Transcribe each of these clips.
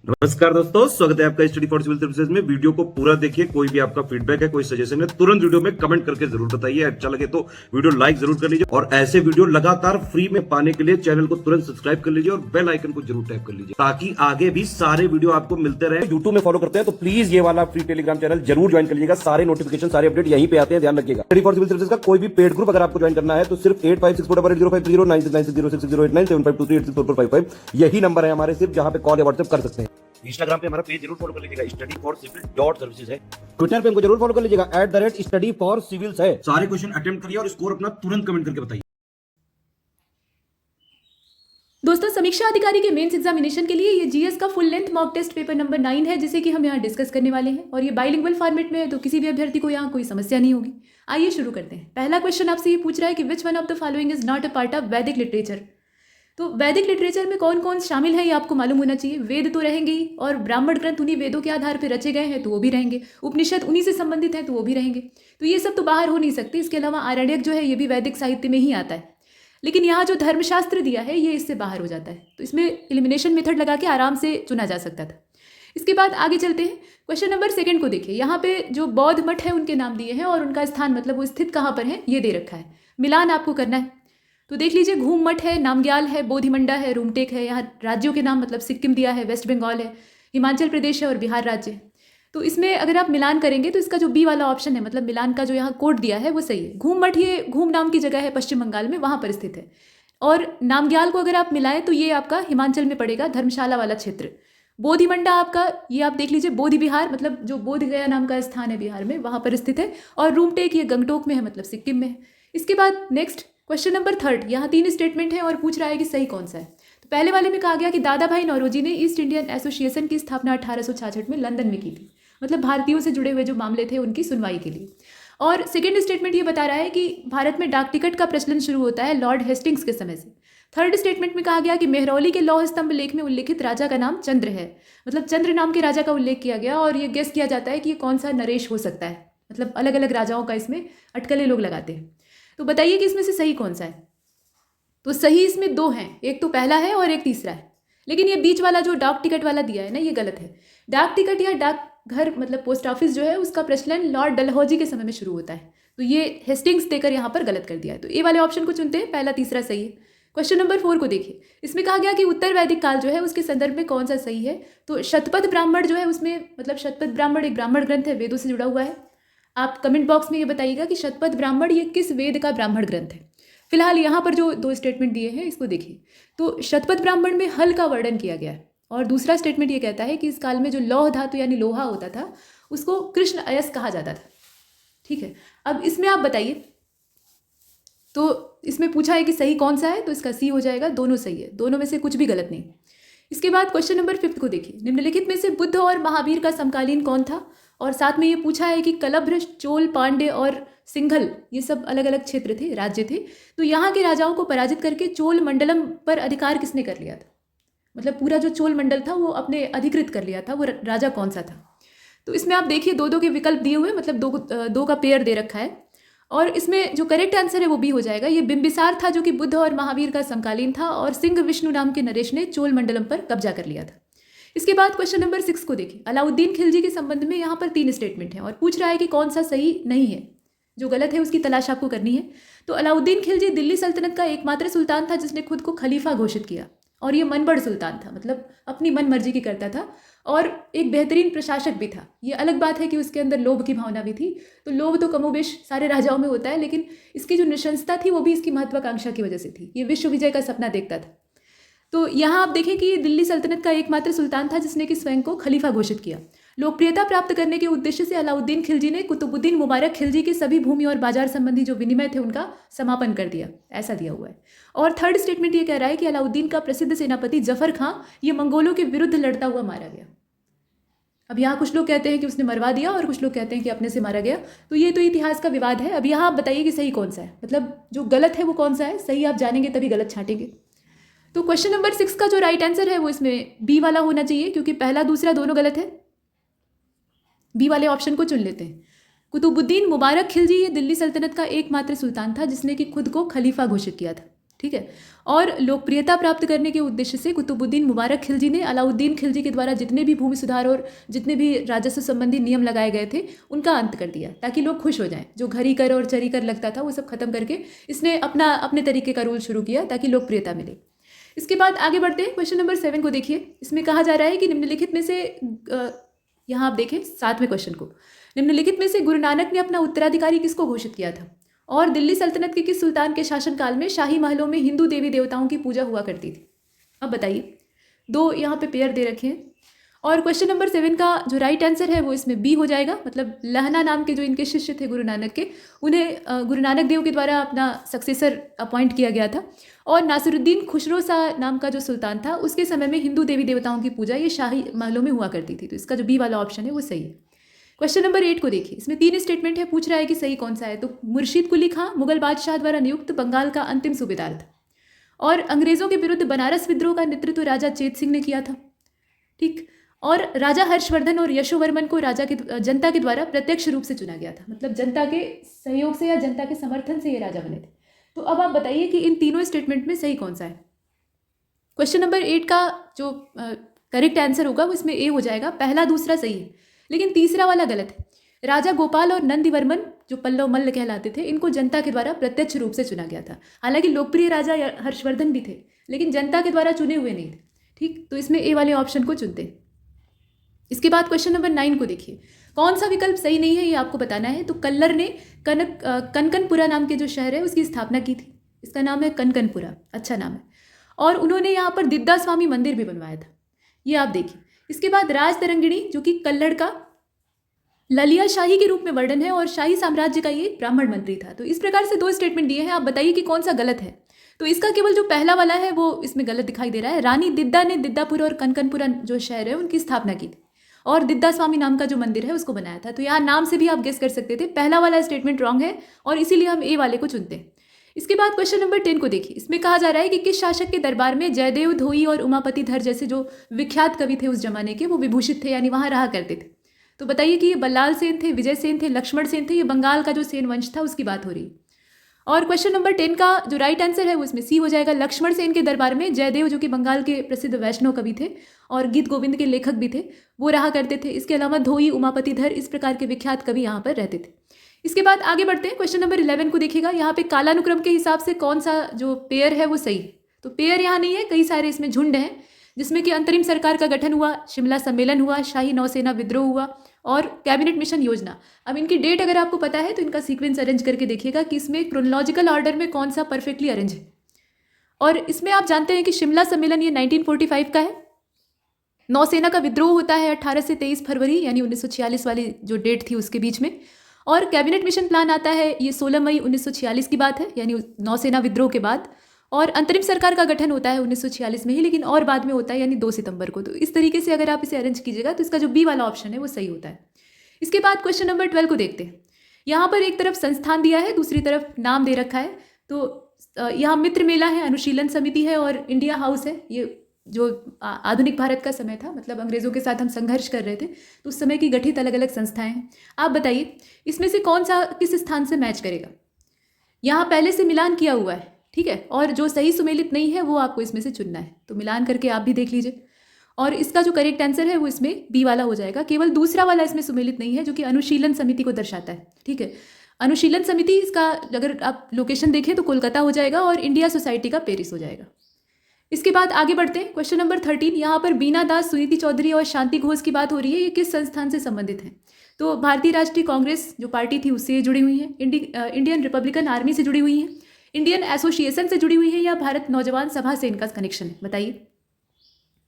नमस्कार दोस्तों, स्वागत है आपका स्टडी फॉर सिविल सर्विसेज में। वीडियो को पूरा देखिए। कोई भी आपका फीडबैक है, कोई सजेशन है, तुरंत वीडियो में कमेंट करके जरूर बताइए। अच्छा लगे तो वीडियो लाइक जरूर कर लीजिए और ऐसे वीडियो लगातार फ्री में पाने के लिए चैनल को तुरंत सब्सक्राइब कर लीजिए और बेल आइकन को जरूर टैप कर लीजिए ताकि आगे भी सारे वीडियो आपको मिलते रहे। यूट्यूब में फॉलो करते हैं तो प्लीज ये वाला फ्री टेलीग्राम चैनल जरूर ज्वाइन कर लीजिएगा। सारे नोटिफिकेशन, सारे अपडेट यहीं पे आते हैं, ध्यान रखिएगा। स्टडी फॉर सिविल सर्विसेज का कोई भी पेड ग्रुप अगर आपको ज्वाइन करना है तो सिर्फ 856480560660897523864455 यही नंबर है हमारे, सिर्फ जहां पे कॉल या व्हाट्सएप कर सकते हैं। इंस्टाग्राम पे हमारा पेज जरूर फॉलो कर लीजिएगा, study4civil.services है। ट्विटर पे हमको जरूर फॉलो कर लीजिएगा, @study4civils है। सारे क्वेश्चन अटेम्प्ट करिए और स्कोर अपना तुरंत कमेंट करके बताइए। दोस्तों, समीक्षा अधिकारी के मेंस एग्जामिनेशन के लिए ये जीएस का full length mock test paper number 9 है, जिसे कि हम यहाँ डिस्कस करने वाले हैं और ये बाइलिंगुअल फॉर्मेट में है, तो किसी भी अभ्यर्थी को यहाँ कोई समस्या नहीं होगी। आइए शुरू करते हैं। पहला क्वेश्चन आपसे ये पूछ रहा है कि which one of the following is not a part of वैदिक लिटरेचर। तो वैदिक लिटरेचर में कौन कौन शामिल है ये आपको मालूम होना चाहिए। वेद तो रहेंगे ही, और ब्राह्मण ग्रंथ उन्हीं वेदों के आधार पर रचे गए हैं तो वो भी रहेंगे। उपनिषद उन्हीं से संबंधित है तो वो भी रहेंगे। तो ये सब तो बाहर हो नहीं सकते। इसके अलावा आरण्यक जो है ये भी वैदिक साहित्य में ही आता है, लेकिन यहाँ जो धर्मशास्त्र दिया है ये इससे बाहर हो जाता है, तो इसमें एलिमिनेशन मेथड लगा के आराम से चुना जा सकता था। इसके बाद आगे चलते हैं। क्वेश्चन नंबर 2 को देखिए। यहाँ पे जो बौद्ध मठ है उनके नाम दिए हैं और उनका स्थान मतलब वो स्थित कहाँ पर है ये दे रखा है। मिलान आपको करना है तो देख लीजिए, घूम मठ है, नामग्याल है, बोधिमंडा है, रूमटेक है। यहाँ राज्यों के नाम मतलब सिक्किम दिया है, वेस्ट बंगाल है, हिमाचल प्रदेश है और बिहार राज्य है। तो इसमें अगर आप मिलान करेंगे तो इसका जो बी वाला ऑप्शन है मतलब मिलान का जो यहाँ कोड दिया है वो सही है। घूम मठ ये घूम नाम की जगह है पश्चिम बंगाल में, वहाँ पर स्थित है। और नामग्याल को अगर आप मिलाएं तो ये आपका हिमाचल में पड़ेगा, धर्मशाला वाला क्षेत्र। बोधिमंडा आपका ये आप देख लीजिए, बोधि बिहार मतलब जो बोध गया नाम का स्थान है बिहार में, वहाँ पर स्थित है। और रूमटेक ये गंगटोक में है मतलब सिक्किम में है। इसके बाद नेक्स्ट क्वेश्चन नंबर 3, यहाँ 3 स्टेटमेंट है और पूछ रहा है कि सही कौन सा है। तो पहले वाले में कहा गया कि दादा भाई नौरोजी ने ईस्ट इंडियन एसोसिएशन की स्थापना 1866 में लंदन में की थी, मतलब भारतीयों से जुड़े हुए जो मामले थे उनकी सुनवाई के लिए। और सेकेंड स्टेटमेंट ये बता रहा है कि भारत में डाक टिकट का प्रचलन शुरू होता है लॉर्ड हेस्टिंग्स के समय से। थर्ड स्टेटमेंट में कहा गया कि मेहरौली के लौह स्तंभ लेख में उल्लेखित राजा का नाम चंद्र है, मतलब चंद्र नाम के राजा का उल्लेख किया गया और ये गेस किया जाता है कि ये कौन सा नरेश हो सकता है, मतलब अलग अलग राजाओं का इसमें अटकलें लोग लगाते हैं। तो बताइए कि इसमें से सही कौन सा है। तो सही इसमें 2 हैं, एक तो पहला है और एक तीसरा है, लेकिन ये बीच वाला जो डाक टिकट वाला दिया है ना ये गलत है। डाक टिकट या डाक घर मतलब पोस्ट ऑफिस जो है उसका प्रचलन लॉर्ड डलहौजी के समय में शुरू होता है, तो ये हेस्टिंग्स देकर यहाँ पर गलत कर दिया है। तो ए वाले ऑप्शन को चुनते हैं, पहला तीसरा सही है। क्वेश्चन नंबर 4 को देखिए। इसमें कहा गया कि उत्तर वैदिक काल जो है उसके संदर्भ में कौन सा सही है। तो शतपथ ब्राह्मण जो है उसमें मतलब शतपथ ब्राह्मण एक ब्राह्मण ग्रंथ है, वेदों से जुड़ा हुआ है। आप कमेंट बॉक्स में ये बताइएगा कि शतपथ ब्राह्मण ये किस वेद का ब्राह्मण ग्रंथ है। फिलहाल यहाँ पर जो 2 स्टेटमेंट दिए हैं इसको देखिए। तो शतपथ ब्राह्मण में हल का वर्णन किया गया है और दूसरा स्टेटमेंट ये कहता है कि इस काल में जो लौह धातु यानी लोहा होता था उसको कृष्ण अयस कहा जाता था। ठीक है, अब इसमें आप बताइए। तो इसमें पूछा है कि सही कौन सा है, तो इसका सी हो जाएगा, दोनों सही है, दोनों में से कुछ भी गलत नहीं। इसके बाद क्वेश्चन नंबर 5 को देखिए। निम्नलिखित में से बुद्ध और महावीर का समकालीन कौन था, और साथ में ये पूछा है कि कलभ्र, चोल, पांड्य और सिंघल ये सब अलग अलग क्षेत्र थे, राज्य थे। तो यहाँ के राजाओं को पराजित करके चोल मंडलम पर अधिकार किसने कर लिया था, मतलब पूरा जो चोल मंडल था वो अपने अधिकृत कर लिया था, वो राजा कौन सा था। तो इसमें आप देखिए 2-2 के विकल्प दिए हुए, मतलब 2 का पेयर दे रखा है और इसमें जो करेक्ट आंसर है वो बी हो जाएगा। ये बिंबिसार था जो कि बुद्ध और महावीर का समकालीन था और सिंह विष्णु नाम के नरेश ने चोल मंडलम पर कब्जा कर लिया था। इसके बाद क्वेश्चन नंबर 6 को देखिए। अलाउद्दीन खिलजी के संबंध में यहाँ पर 3 स्टेटमेंट हैं और पूछ रहा है कि कौन सा सही नहीं है, जो गलत है उसकी तलाश आपको करनी है। तो अलाउद्दीन खिलजी दिल्ली सल्तनत का एकमात्र सुल्तान था जिसने खुद को खलीफा घोषित किया और ये मनबड़ सुल्तान था, मतलब अपनी मन मर्जी की करता था और एक बेहतरीन प्रशासक भी था। ये अलग बात है कि उसके अंदर लोभ की भावना भी थी, तो लोभ तो कमोबेश सारे राजाओं में होता है, लेकिन इसकी जो निशंसता थी वो भी इसकी महत्वाकांक्षा की वजह से थी। ये विश्व विजय का सपना देखता था। तो यहाँ आप देखें कि ये दिल्ली सल्तनत का एकमात्र सुल्तान था जिसने कि स्वयं को खलीफा घोषित किया। लोकप्रियता प्राप्त करने के उद्देश्य से अलाउद्दीन खिलजी ने कुतुबुद्दीन मुबारक खिलजी के सभी भूमि और बाजार संबंधी जो विनिमय थे उनका समापन कर दिया, ऐसा दिया हुआ है। और थर्ड स्टेटमेंट ये कह रहा है कि अलाउद्दीन का प्रसिद्ध सेनापति जफर खां ये मंगोलों के विरुद्ध लड़ता हुआ मारा गया। अब यहाँ कुछ लोग कहते हैं कि उसने मरवा दिया और कुछ लोग कहते हैं कि अपने से मारा गया, तो ये तो इतिहास का विवाद है। अब यहाँ आप बताइए कि सही कौन सा है, मतलब जो गलत है वो कौन सा है। सही आप जानेंगे तभी गलत छांटेंगे। तो क्वेश्चन नंबर 6 का जो राइट आंसर है वो इसमें बी वाला होना चाहिए, क्योंकि पहला दूसरा दोनों गलत है। बी वाले ऑप्शन को चुन लेते हैं। कुतुबुद्दीन मुबारक खिलजी ये दिल्ली सल्तनत का एकमात्र सुल्तान था जिसने कि खुद को खलीफा घोषित किया था। ठीक है। और लोकप्रियता प्राप्त करने के उद्देश्य से कुतुबुद्दीन मुबारक खिलजी ने अलाउद्दीन खिलजी के द्वारा जितने भी भूमि सुधार और जितने भी राजस्व संबंधी नियम लगाए गए थे उनका अंत कर दिया, ताकि लोग खुश हो जाएं। जो घरी कर और चरी कर लगता था वो सब खत्म करके इसने अपने तरीके का रूल शुरू किया ताकि लोकप्रियता मिले। इसके बाद आगे बढ़ते हैं, क्वेश्चन नंबर 7 को देखिए। इसमें कहा जा रहा है कि निम्नलिखित में से यहाँ आप देखें 7वें क्वेश्चन को, निम्नलिखित में से गुरु नानक ने अपना उत्तराधिकारी किसको घोषित किया था, और दिल्ली सल्तनत के किस सुल्तान के शासनकाल में शाही महलों में हिंदू देवी देवताओं की पूजा हुआ करती थी। अब बताइए, 2 यहाँ पे पेयर दे रखे हैं। और क्वेश्चन नंबर 7 का जो राइट आंसर है वो इसमें बी हो जाएगा। मतलब लहना नाम के जो इनके शिष्य थे गुरु नानक के, उन्हें गुरु नानक देव के द्वारा अपना सक्सेसर अपॉइंट किया गया था। और नासिरुद्दीन खुसरो शाह नाम का जो सुल्तान था उसके समय में हिंदू देवी देवताओं की पूजा ये शाही महलों में हुआ करती थी। तो इसका जो बी वाला ऑप्शन है वो सही है। क्वेश्चन नंबर 8 को देखिए। इसमें 3 स्टेटमेंट है, पूछ रहा है कि सही कौन सा है। तो मुर्शीद कुली खां मुगल बादशाह द्वारा नियुक्त बंगाल का अंतिम सूबेदार था, और अंग्रेजों के विरुद्ध बनारस विद्रोह का नेतृत्व राजा चेत सिंह ने किया था। ठीक। और राजा हर्षवर्धन और यशोवर्मन को जनता के द्वारा प्रत्यक्ष रूप से चुना गया था। मतलब जनता के सहयोग से या जनता के समर्थन से ये राजा बने थे। तो अब आप बताइए कि इन तीनों स्टेटमेंट में सही कौन सा है। क्वेश्चन नंबर 8 का जो करेक्ट आंसर होगा वो इसमें ए हो जाएगा। पहला दूसरा सही है, लेकिन तीसरा वाला गलत है। राजा गोपाल और नंदीवर्मन जो पल्लव मल्ल कहलाते थे, इनको जनता के द्वारा प्रत्यक्ष रूप से चुना गया था। हालांकि लोकप्रिय राजा हर्षवर्धन भी थे, लेकिन जनता के द्वारा चुने हुए नहीं थे। ठीक, तो इसमें ए वाले ऑप्शन को चुनते हैं। इसके बाद क्वेश्चन नंबर 9 को देखिए। कौन सा विकल्प सही नहीं है ये आपको बताना है। तो कल्लर ने कनकनपुरा नाम के जो शहर है उसकी स्थापना की थी। इसका नाम है कनकनपुरा, अच्छा नाम है। और उन्होंने यहाँ पर दिद्दा स्वामी मंदिर भी बनवाया था, ये आप देखिए। इसके बाद राज तरंगिणी जो कि कल्लड़ का ललिया शाही के रूप में वर्णन है, और शाही साम्राज्य का ये ब्राह्मण मंत्री था। तो इस प्रकार से 2 स्टेटमेंट दिए हैं, आप बताइए कि कौन सा गलत है। तो इसका केवल जो पहला वाला है वो इसमें गलत दिखाई दे रहा है। रानी दिद्दा ने दिद्दापुर और कनकनपुरा जो शहर है उनकी स्थापना की थी, और दिद्दा स्वामी नाम का जो मंदिर है उसको बनाया था। तो यहाँ नाम से भी आप गेस कर सकते थे। पहला वाला स्टेटमेंट रॉन्ग है, और इसीलिए हम ए वाले को चुनते हैं। इसके बाद क्वेश्चन नंबर 10 को देखिए। इसमें कहा जा रहा है कि किस शासक के दरबार में जयदेव धोई और उमापति धर जैसे जो विख्यात कवि थे उस जमाने के, वो विभूषित थे, यानी वहाँ रहा करते थे। तो बताइए कि ये बल्लाल सेन थे, विजय सेन थे, लक्ष्मण सेन थे। ये बंगाल का जो सेन वंश था उसकी बात हो रही है। और क्वेश्चन नंबर 10 का जो राइट आंसर है वो इसमें सी हो जाएगा। लक्ष्मण सेन के दरबार में जयदेव जो कि बंगाल के प्रसिद्ध वैष्णव कवि थे और गीत गोविंद के लेखक भी थे, वो रहा करते थे। इसके अलावा धोई, उमापति धर, इस प्रकार के विख्यात कवि यहाँ पर रहते थे। इसके बाद आगे बढ़ते हैं। क्वेश्चन नंबर 11 को देखिएगा। यहाँ पे कालानुक्रम के हिसाब से कौन सा जो पेयर है वो सही है। तो पेयर यहाँ नहीं है, कई सारे इसमें झुंड हैं, जिसमें कि अंतरिम सरकार का गठन हुआ, शिमला सम्मेलन हुआ, शाही नौसेना विद्रोह हुआ और कैबिनेट मिशन योजना। अब इनकी डेट अगर आपको पता है तो इनका सीक्वेंस अरेंज करके देखिएगा कि इसमें क्रोनोलॉजिकल ऑर्डर में कौन सा परफेक्टली अरेंज है। और इसमें आप जानते हैं कि शिमला सम्मेलन ये 1945 का है। नौसेना का विद्रोह होता है 18 से 23 फरवरी यानी 1946 वाली जो डेट थी उसके बीच में। और कैबिनेट मिशन प्लान आता है ये 16 मई 1946 की बात है, यानी नौसेना विद्रोह के बाद। और अंतरिम सरकार का गठन होता है 1946 में ही, लेकिन और बाद में होता है यानी 2 सितंबर को। तो इस तरीके से अगर आप इसे अरेंज कीजिएगा तो इसका जो बी वाला ऑप्शन है वो सही होता है। इसके बाद क्वेश्चन नंबर 12 को देखते हैं। यहाँ पर एक तरफ संस्थान दिया है, दूसरी तरफ नाम दे रखा है। तो यहाँ मित्र मेला है, अनुशीलन समिति है और इंडिया हाउस है। ये जो आधुनिक भारत का समय था, मतलब अंग्रेज़ों के साथ हम संघर्ष कर रहे थे, तो उस समय की गठित अलग अलग संस्थाएं हैं। आप बताइए इसमें से कौन सा किस स्थान से मैच करेगा। यहाँ पहले से मिलान किया हुआ है, ठीक है, और जो सही सुमेलित नहीं है वो आपको इसमें से चुनना है। तो मिलान करके आप भी देख लीजिए। और इसका जो करेक्ट आंसर है वो इसमें बी वाला हो जाएगा। केवल दूसरा वाला इसमें सुमेलित नहीं है, जो कि अनुशीलन समिति को दर्शाता है। ठीक है, अनुशीलन समिति, इसका अगर आप लोकेशन देखें तो कोलकाता हो जाएगा और इंडिया सोसाइटी का पेरिस हो जाएगा। इसके बाद आगे बढ़ते हैं। Question number 13। यहाँ पर बीना दास, सुनीति चौधरी और शांति घोष की बात हो रही है। ये किस संस्थान से संबंधित हैं। तो भारतीय राष्ट्रीय कांग्रेस जो पार्टी थी उससे जुड़ी हुई हैं, इंडियन रिपब्लिकन आर्मी से जुड़ी हुई हैं, इंडियन एसोसिएशन से जुड़ी हुई है, या भारत नौजवान सभा से इनका कनेक्शन है, बताइए।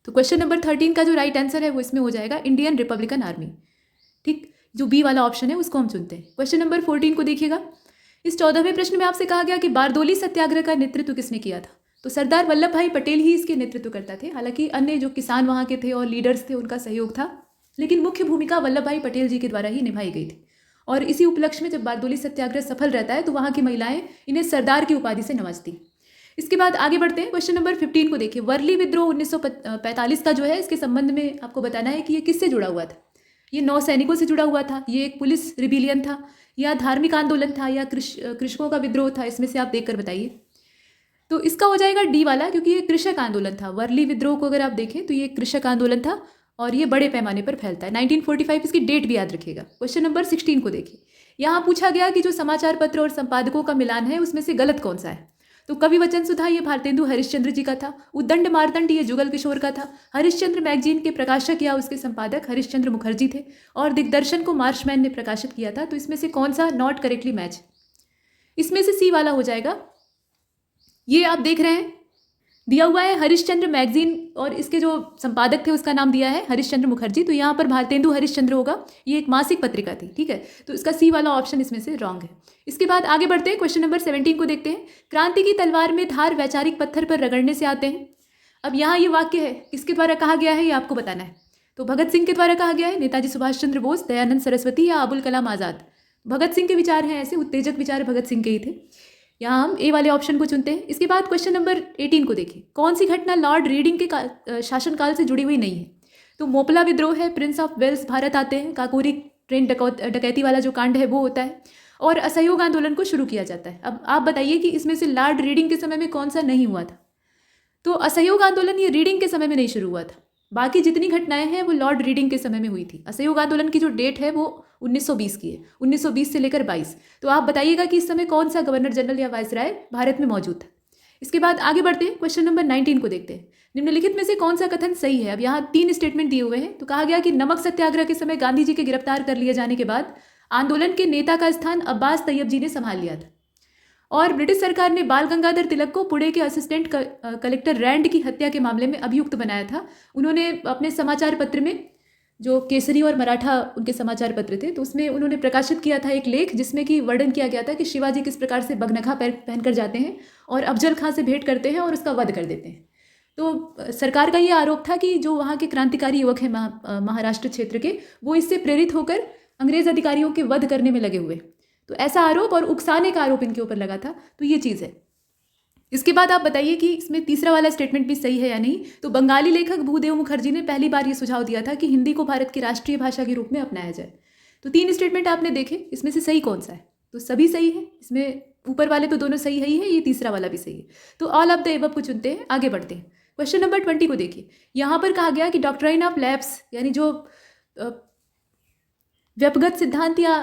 तो क्वेश्चन नंबर 13 का जो राइट आंसर है वो इसमें हो जाएगा इंडियन रिपब्लिकन आर्मी। ठीक, जो बी वाला ऑप्शन है उसको हम चुनते हैं। क्वेश्चन नंबर 14 को देखिएगा। इस 14वें प्रश्न में आपसे कहा गया कि बारदोली सत्याग्रह का नेतृत्व किसने किया था। तो सरदार वल्लभ भाई पटेल ही इसके नेतृत्व करता थे। हालांकि अन्य जो किसान वहाँ के थे और लीडर्स थे उनका सहयोग था, लेकिन मुख्य भूमिका वल्लभ भाई पटेल जी के द्वारा ही निभाई गई थी। और इसी उपलक्ष्य में जब बारदोली सत्याग्रह सफल रहता है तो वहाँ की महिलाएं इन्हें सरदार की उपाधि से नवाजती। इसके बाद आगे बढ़ते हैं। क्वेश्चन नंबर 15 को देखिए। वर्ली विद्रोह 1945 का जो है, इसके संबंध में आपको बताना है कि ये किससे जुड़ा हुआ था। ये 9 सैनिकों से जुड़ा हुआ था, ये एक पुलिस रिबिलियन था, या धार्मिक आंदोलन था, या कृषकों का विद्रोह था। इसमें से आप देखकर बताइए। तो इसका हो जाएगा डी वाला, क्योंकि ये कृषक आंदोलन था। वर्ली विद्रोह को अगर आप देखें तो ये कृषक आंदोलन था और ये बड़े पैमाने पर फैलता है। 1945 इसकी डेट भी याद रखिएगा। क्वेश्चन नंबर 16 को देखिए। यहाँ पूछा गया कि जो समाचार पत्र और संपादकों का मिलान है उसमें से गलत कौन सा है। तो कवि वचन सुधा ये भारतेंदु हरिश्चंद्र जी का था। उद्दंड मारदंड ये जुगल किशोर का था। हरिश्चंद्र मैगजीन के प्रकाशक या उसके संपादक हरिश्चंद्र मुखर्जी थे और दिग्दर्शन को मार्शमैन ने प्रकाशित किया था। तो इसमें से कौन सा नॉट करेक्टली मैच? इसमें से सी वाला हो जाएगा। ये आप देख रहे हैं दिया हुआ है हरिश्चंद्र मैगजीन और इसके जो संपादक थे उसका नाम दिया है हरिश्चंद्र मुखर्जी। तो यहाँ पर भारतेंदु हरिश्चंद्र होगा। ये एक मासिक पत्रिका थी, ठीक है। तो इसका सी वाला ऑप्शन इसमें से रॉन्ग है। इसके बाद आगे बढ़ते हैं, क्वेश्चन नंबर 17 को देखते हैं। क्रांति की तलवार में धार वैचारिक पत्थर पर रगड़ने से आते हैं। अब यहाँ ये वाक्य है, किसके द्वारा कहा गया है ये आपको बताना है। तो भगत सिंह के द्वारा कहा गया है, नेताजी सुभाष चंद्र बोस, दयानंद सरस्वती या अबुल कलाम आज़ाद। भगत सिंह के विचार हैं, ऐसे उत्तेजक विचार भगत सिंह के ही थे। यहाँ हम ए वाले ऑप्शन को चुनते हैं। इसके बाद क्वेश्चन नंबर 18 को देखिए। कौन सी घटना लॉर्ड रीडिंग के शासनकाल से जुड़ी हुई नहीं है? तो मोपला विद्रोह है, प्रिंस ऑफ वेल्स भारत आते हैं, काकोरी ट्रेन डकैती वाला जो कांड है वो होता है और असहयोग आंदोलन को शुरू किया जाता है। अब आप बताइए कि इसमें से लॉर्ड रीडिंग के समय में कौन सा नहीं हुआ था? तो असहयोग आंदोलन ये रीडिंग के समय में नहीं शुरू हुआ था। बाकी जितनी घटनाएं हैं वो लॉर्ड रीडिंग के समय में हुई थी। असहयोग आंदोलन की जो डेट है वो 1920 की है, 1920 से लेकर 22। तो आप बताइएगा कि इस समय कौन सा गवर्नर जनरल या वायसराय भारत में मौजूद था। इसके बाद आगे बढ़ते हैं, क्वेश्चन नंबर 19 को देखते हैं। निम्नलिखित में से कौन सा कथन सही है? अब यहाँ 3 स्टेटमेंट दिए हुए हैं। तो कहा गया कि नमक सत्याग्रह के समय गांधी जी के गिरफ्तार कर लिए जाने के बाद आंदोलन के नेता का स्थान अब्बास तैयब जी ने संभाल लिया था और ब्रिटिश सरकार ने बाल गंगाधर तिलक को पुणे के असिस्टेंट कलेक्टर रैंड की हत्या के मामले में अभियुक्त बनाया था। उन्होंने अपने समाचार पत्र में, जो केसरी और मराठा उनके समाचार पत्र थे, तो उसमें उन्होंने प्रकाशित किया था एक लेख जिसमें कि वर्णन किया गया था कि शिवाजी किस प्रकार से बगनखा पहनकर जाते हैं और अफजल खां से भेंट करते हैं और उसका वध कर देते हैं। तो सरकार का ये आरोप था कि जो वहाँ के क्रांतिकारी युवक हैं महाराष्ट्र क्षेत्र के, वो इससे प्रेरित होकर अंग्रेज अधिकारियों के वध करने में लगे हुए। तो ऐसा आरोप और उकसाने का आरोप इनके ऊपर लगा था। तो ये चीज़ है। इसके बाद आप बताइए कि इसमें तीसरा वाला स्टेटमेंट भी सही है या नहीं। तो बंगाली लेखक भूदेव मुखर्जी ने पहली बार ये सुझाव दिया था कि हिंदी को भारत की राष्ट्रीय भाषा के रूप में अपनाया जाए। तो 3 स्टेटमेंट आपने देखे, इसमें से सही कौन सा है? तो सभी सही है। इसमें ऊपर वाले तो दोनों सही ही है, ये तीसरा वाला भी सही है। तो ऑल ऑफ द एबव को चुनते हैं। आगे बढ़ते हैं, क्वेश्चन नंबर 20 को देखिए। यहाँ पर कहा गया कि डॉक्ट्राइन ऑफ लैप्स, यानी जो व्यपगत सिद्धांत या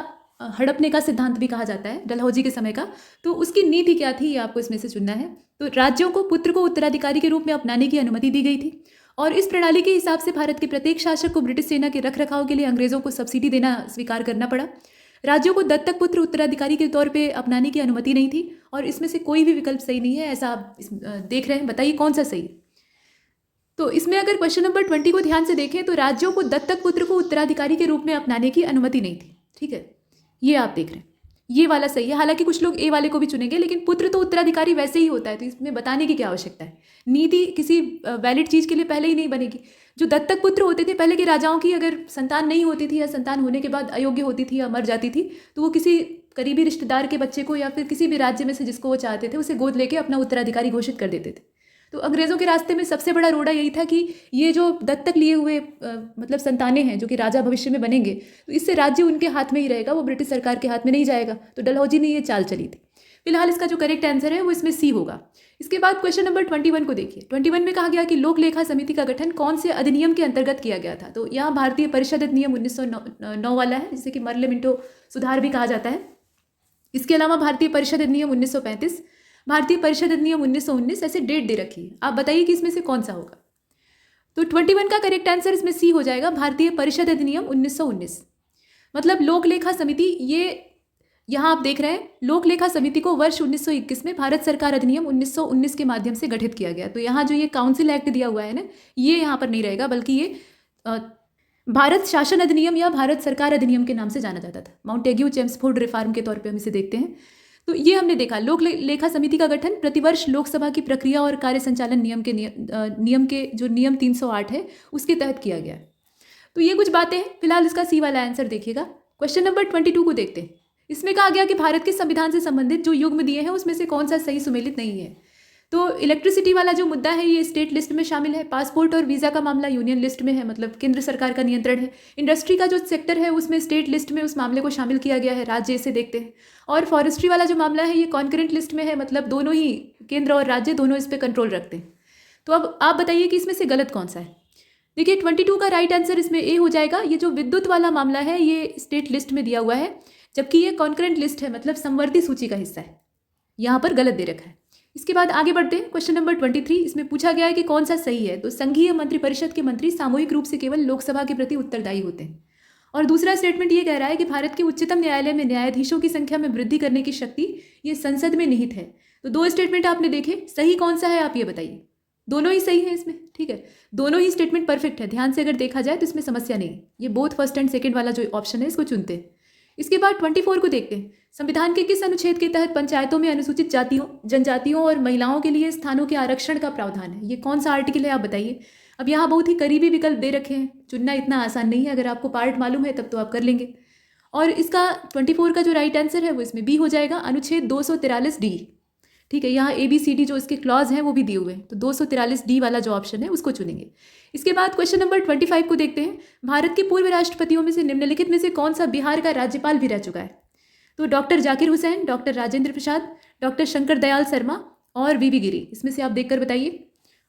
हड़पने का सिद्धांत भी कहा जाता है डलहौजी के समय का, तो उसकी नीति क्या थी ये आपको इसमें से चुनना है। तो राज्यों को पुत्र को उत्तराधिकारी के रूप में अपनाने की अनुमति दी गई थी और इस प्रणाली के हिसाब से भारत के प्रत्येक शासक को ब्रिटिश सेना के रख रखाव के लिए अंग्रेजों को सब्सिडी देना स्वीकार करना पड़ा। राज्यों को दत्तक पुत्र उत्तराधिकारी के तौर पर अपनाने की अनुमति नहीं थी और इसमें से कोई भी विकल्प सही नहीं है, ऐसा आप देख रहे हैं। बताइए कौन सा सही है। तो इसमें अगर क्वेश्चन नंबर 20 को ध्यान से देखें तो राज्यों को दत्तक पुत्र को उत्तराधिकारी के रूप में अपनाने की अनुमति नहीं थी, ठीक है। ये आप देख रहे हैं, ये वाला सही है। हालांकि कुछ लोग ए वाले को भी चुनेंगे, लेकिन पुत्र तो उत्तराधिकारी वैसे ही होता है, तो इसमें बताने की क्या आवश्यकता है। नीति किसी वैलिड चीज़ के लिए पहले ही नहीं बनेगी। जो दत्तक पुत्र होते थे पहले के राजाओं की, अगर संतान नहीं होती थी या संतान होने के बाद अयोग्य होती थी या मर जाती थी, तो वो किसी करीबी रिश्तेदार के बच्चे को या फिर किसी भी राज्य में से जिसको वो चाहते थे उसे गोद लेके अपना उत्तराधिकारी घोषित कर देते थे। तो अंग्रेज़ों के रास्ते में सबसे बड़ा रोड़ा यही था कि ये जो दत्तक लिए हुए मतलब संतानें हैं जो कि राजा भविष्य में बनेंगे, तो इससे राज्य उनके हाथ में ही रहेगा, वो ब्रिटिश सरकार के हाथ में नहीं जाएगा। तो डलहौजी ने ये चाल चली थी। फिलहाल इसका जो करेक्ट आंसर है वो इसमें सी होगा। इसके बाद क्वेश्चन नंबर 21 को देखिए। 21 में कहा गया कि लोक लेखा समिति का गठन कौन से अधिनियम के अंतर्गत किया गया था। तो यहाँ भारतीय परिषद अधिनियम 1909 वाला है, जिसे कि मर्ले मिंटो सुधार भी कहा जाता है। इसके अलावा भारतीय परिषद अधिनियम 1935, भारतीय परिषद अधिनियम 1919, ऐसे डेट दे रखी है। आप बताइए कि इसमें से कौन सा होगा। तो 21 का करेक्ट आंसर इसमें सी हो जाएगा, भारतीय परिषद अधिनियम 1919। मतलब लोक लेखा समिति, ये यहाँ आप देख रहे हैं, लोक लेखा समिति को वर्ष 1921 में भारत सरकार अधिनियम 1919 के माध्यम से गठित किया गया। तो यहाँ जो ये काउंसिल एक्ट दिया हुआ है ना, ये यहाँ पर नहीं रहेगा, बल्कि ये भारत शासन अधिनियम या भारत सरकार अधिनियम के नाम से जाना जाता था। माउंटेग्यू चेम्सफोर्ड रिफॉर्म के तौर पर हम इसे देखते हैं। तो ये हमने देखा, लोक लेखा समिति का गठन प्रतिवर्ष लोकसभा की प्रक्रिया और कार्य संचालन नियम के जो नियम 308 है उसके तहत किया गया। तो ये कुछ बातें हैं। फिलहाल इसका सी वाला आंसर देखिएगा। क्वेश्चन नंबर 22 को देखते हैं। इसमें कहा गया कि भारत के संविधान से संबंधित जो युग्म दिए हैं उसमें से कौन सा सही सुमेलित नहीं है। तो इलेक्ट्रिसिटी वाला जो मुद्दा है ये स्टेट लिस्ट में शामिल है। पासपोर्ट और वीज़ा का मामला यूनियन लिस्ट में है, मतलब केंद्र सरकार का नियंत्रण है। इंडस्ट्री का जो सेक्टर है उसमें स्टेट लिस्ट में उस मामले को शामिल किया गया है, राज्य इसे देखते हैं। और फॉरेस्ट्री वाला जो मामला है ये कॉन्करेंट लिस्ट में है, मतलब दोनों ही केंद्र और राज्य दोनों इस पर कंट्रोल रखते हैं। तो अब आप बताइए कि इसमें से गलत कौन सा है। देखिए 22 का राइट आंसर इसमें ए हो जाएगा। ये जो विद्युत वाला मामला है ये स्टेट लिस्ट में दिया हुआ है, जबकि ये कॉन्करेंट लिस्ट है, मतलब समवर्ती सूची का हिस्सा है। यहाँ पर गलत दे रखा है। इसके बाद आगे बढ़ते हैं। क्वेश्चन नंबर 23, इसमें पूछा गया है कि कौन सा सही है। तो संघीय मंत्रिपरिषद के मंत्री सामूहिक रूप से केवल लोकसभा के प्रति उत्तरदायी होते हैं। और दूसरा स्टेटमेंट ये कह रहा है कि भारत के उच्चतम न्यायालय में न्यायाधीशों की संख्या में वृद्धि करने की शक्ति ये संसद में निहित है। तो दो स्टेटमेंट आपने देखे, सही कौन सा है आप ये बताइए। दोनों ही सही है इसमें, ठीक है, दोनों ही स्टेटमेंट परफेक्ट है। ध्यान से अगर देखा जाए तो इसमें समस्या नहीं। ये बोथ फर्स्ट एंड सेकंड वाला जो ऑप्शन है इसको चुनते हैं। इसके बाद 24 को देखते हैं। संविधान के किस अनुच्छेद के तहत पंचायतों में अनुसूचित जातियों, जनजातियों और महिलाओं के लिए स्थानों के आरक्षण का प्रावधान है। ये कौन सा आर्टिकल है आप बताइए। अब यहाँ बहुत ही करीबी विकल्प दे रखे हैं, चुनना इतना आसान नहीं है। अगर आपको पार्ट मालूम है तब तो आप कर लेंगे। और इसका 24 का जो राइट आंसर है वो इसमें बी हो जाएगा, अनुच्छेद 243D। ठीक है, यहाँ ABCD जो इसके क्लॉज हैं वो भी दिए हुए हैं, तो 243D वाला जो ऑप्शन है उसको चुनेंगे। इसके बाद क्वेश्चन नंबर 25 को देखते हैं। भारत के पूर्व राष्ट्रपतियों में से निम्नलिखित में से कौन सा बिहार का राज्यपाल भी रह चुका है। तो doctor Zakir Hussain, doctor Rajendra Prasad, doctor Shankar Dayal Sharma और VV गिरी। इसमें से आप देखकर बताइए।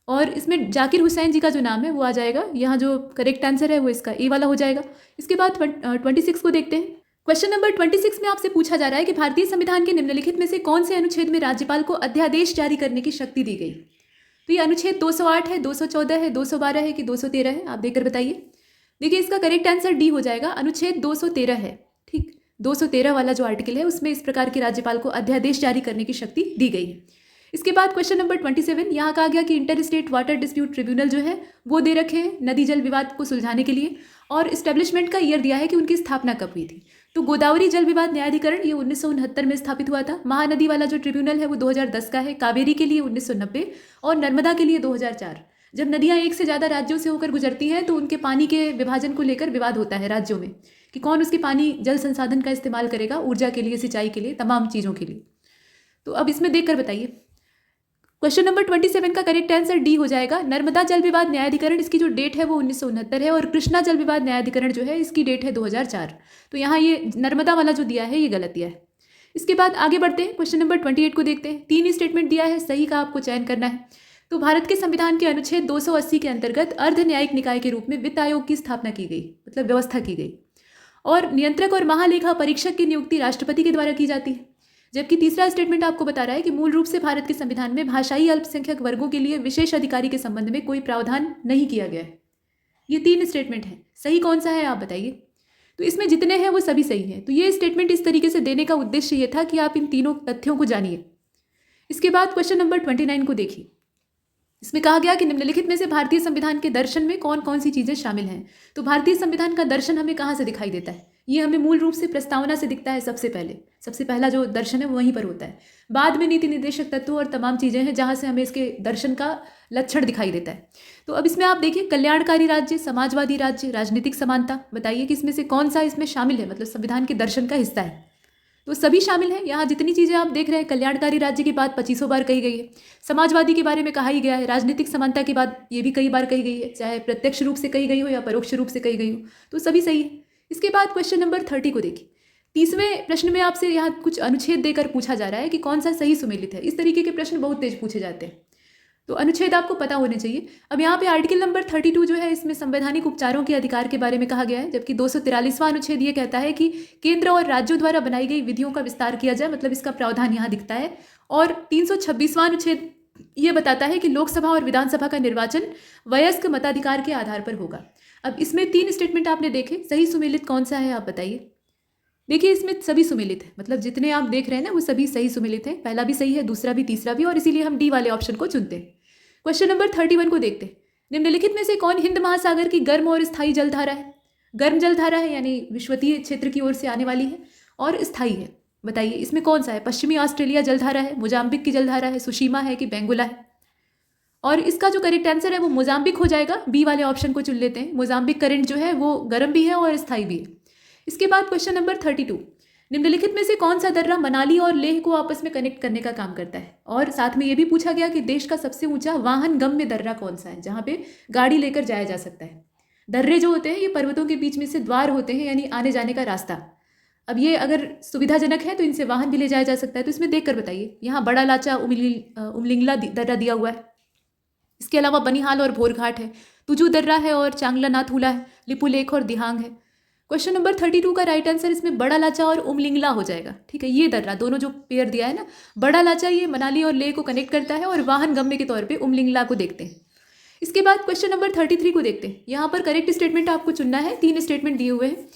और इसमें जाकिर हुसैन जी का जो नाम है वो आ जाएगा, यहाँ जो करेक्ट आंसर है वो इसका ए वाला हो जाएगा। इसके बाद 26 को देखते हैं। क्वेश्चन नंबर 26 में आपसे पूछा जा रहा है कि भारतीय संविधान के निम्नलिखित में से कौन से अनुच्छेद में राज्यपाल को अध्यादेश जारी करने की शक्ति दी गई। तो ये अनुच्छेद 208 है, 214 है, 212 है कि 213 है, आप देखकर बताइए। देखिए इसका करेक्ट आंसर डी हो जाएगा, अनुच्छेद 213 है। ठीक, 213 वाला जो आर्टिकल है उसमें इस प्रकार के राज्यपाल को अध्यादेश जारी करने की शक्ति दी गई है। इसके बाद क्वेश्चन नंबर 27, यहाँ कहा गया कि inter state water dispute tribunal जो है वो दे रखे हैं नदी जल विवाद को सुलझाने के लिए, और इस्टेब्लिशमेंट का ईयर दिया है कि उनकी स्थापना कब हुई थी। तो गोदावरी जल विवाद न्यायाधिकरण ये 1969 में स्थापित हुआ था। महानदी वाला जो ट्रिब्यूनल है वो 2010 का है। कावेरी के लिए 1990 और नर्मदा के लिए 2004। जब नदियाँ एक से ज़्यादा राज्यों से होकर गुजरती हैं तो उनके पानी के विभाजन को लेकर विवाद होता है राज्यों में कि कौन उसके पानी जल संसाधन का इस्तेमाल करेगा, ऊर्जा के लिए, सिंचाई के लिए, तमाम चीज़ों के लिए। तो अब इसमें देखकर बताइए। क्वेश्चन नंबर 27 का करेक्ट आंसर डी हो जाएगा। नर्मदा जल विवाद न्यायाधिकरण इसकी जो डेट है वो 1969 है, और कृष्णा जल विवाद न्यायाधिकरण जो है इसकी डेट है 2004। तो यहाँ ये नर्मदा वाला जो दिया है ये गलत दिया है। इसके बाद आगे बढ़ते हैं। क्वेश्चन नंबर 28 को देखते हैं। 3 स्टेटमेंट दिया है, सही का आपको चयन करना है। तो भारत के संविधान के अनुच्छेद 280 के अंतर्गत अर्ध न्यायिक निकाय के रूप में वित्त आयोग की स्थापना की गई, मतलब व्यवस्था की गई, और नियंत्रक और महालेखा परीक्षक की नियुक्ति राष्ट्रपति के द्वारा की जाती है। जबकि तीसरा स्टेटमेंट आपको बता रहा है कि मूल रूप से भारत के संविधान में भाषाई अल्पसंख्यक वर्गों के लिए विशेष अधिकारी के संबंध में कोई प्रावधान नहीं किया गया है। ये 3 स्टेटमेंट हैं, सही कौन सा है आप बताइए। तो इसमें जितने हैं वो सभी सही हैं। तो ये स्टेटमेंट इस तरीके से देने का उद्देश्य ये था कि आप इन तीनों तथ्यों को जानिए। इसके बाद क्वेश्चन नंबर 29 को देखिए। इसमें कहा गया कि निम्नलिखित में से भारतीय संविधान के दर्शन में कौन कौन सी चीज़ें शामिल हैं। तो भारतीय संविधान का दर्शन हमें कहाँ से दिखाई देता है। ये हमें मूल रूप से प्रस्तावना से दिखता है। सबसे पहला जो दर्शन है वो वहीं पर होता है। बाद में नीति निर्देशक तत्व और तमाम चीज़ें हैं जहाँ से हमें इसके दर्शन का लक्षण दिखाई देता है। तो अब इसमें आप देखिए, कल्याणकारी राज्य, समाजवादी राज्य, राजनीतिक समानता, बताइए कि इसमें से कौन सा इसमें शामिल है, मतलब संविधान के दर्शन का हिस्सा है। तो सभी शामिल हैं। यहाँ जितनी चीज़ें आप देख रहे हैं, कल्याणकारी राज्य की बात 25 बार कही गई है, समाजवादी के बारे में कहा ही गया है, राजनीतिक समानता की बात ये भी कई बार कही गई है, चाहे प्रत्यक्ष रूप से कही गई हो या परोक्ष रूप से कही गई हो, तो सभी सही है। इसके बाद क्वेश्चन नंबर 30 को देखिए। 30वें प्रश्न में आपसे यहाँ कुछ अनुच्छेद देकर पूछा जा रहा है कि कौन सा सही सुमेलित है। इस तरीके के प्रश्न बहुत तेज पूछे जाते हैं, तो अनुच्छेद आपको पता होने चाहिए। अब यहाँ पे आर्टिकल नंबर 32 जो है इसमें संवैधानिक उपचारों के अधिकार के बारे में कहा गया है, जबकि 243वां अनुच्छेद ये कहता है कि केंद्र और राज्यों द्वारा बनाई गई विधियों का विस्तार किया जाए, मतलब इसका प्रावधान यहाँ दिखता है। और 326वां अनुच्छेद ये बताता है कि लोकसभा और विधानसभा का निर्वाचन वयस्क मताधिकार के आधार पर होगा। अब इसमें 3 स्टेटमेंट आपने देखे, सही सुमेलित कौन सा है आप बताइए। देखिए इसमें सभी सुमेलित है, मतलब जितने आप देख रहे हैं ना वो सभी सही सुमेलित है। पहला भी सही है, दूसरा भी, तीसरा भी, और इसीलिए हम डी वाले ऑप्शन को चुनते हैं। क्वेश्चन नंबर 31 को देखते हैं। निम्नलिखित में से कौन हिंद महासागर की गर्म और स्थायी जलधारा है। गर्म जलधारा है यानी विश्वतीय क्षेत्र की ओर से आने वाली है, और स्थायी है, बताइए इसमें कौन सा है। पश्चिमी ऑस्ट्रेलिया जलधारा है, मोजाम्बिक की जलधारा है, सुशीमा है कि बेंगुला है। और इसका जो करेक्ट आंसर है वो मोजाम्बिक हो जाएगा। बी वाले ऑप्शन को चुन लेते हैं। मोजाम्बिक करंट जो है वो गर्म भी है और स्थायी भी है। इसके बाद क्वेश्चन नंबर 32। निम्नलिखित में से कौन सा दर्रा मनाली और लेह को आपस में कनेक्ट करने का काम करता है? और साथ में ये भी पूछा गया कि देश का सबसे ऊंचा वाहन गम्य दर्रा कौन सा है, जहाँ पे गाड़ी लेकर जाया जा सकता है। दर्रे जो होते हैं ये पर्वतों के बीच में से द्वार होते हैं, यानी आने जाने का रास्ता। अब ये अगर सुविधाजनक है तो इनसे वाहन भी ले जाया जा सकता है। तो इसमें देख कर बताइए, यहाँ बड़ा लाचा उमलिंगला दर्रा दिया हुआ है। इसके अलावा बनिहाल और भोरघाट है, तुजू दर्रा है और चांगला नाथूला है, लिपू लेक और दिहांग है। क्वेश्चन नंबर 32 का राइट आंसर इसमें बड़ा लाचा और उमलिंगला हो जाएगा। ठीक है, ये दर्रा दोनों जो पेयर दिया है ना, बड़ा लाचा ये मनाली और लेह को कनेक्ट करता है और वाहन गम्य के तौर पे उमलिंगला को देखते हैं। इसके बाद क्वेश्चन नंबर 33 को देखते हैं। यहाँ पर करेक्ट स्टेटमेंट आपको चुनना है, 3 स्टेटमेंट दिए हुए हैं।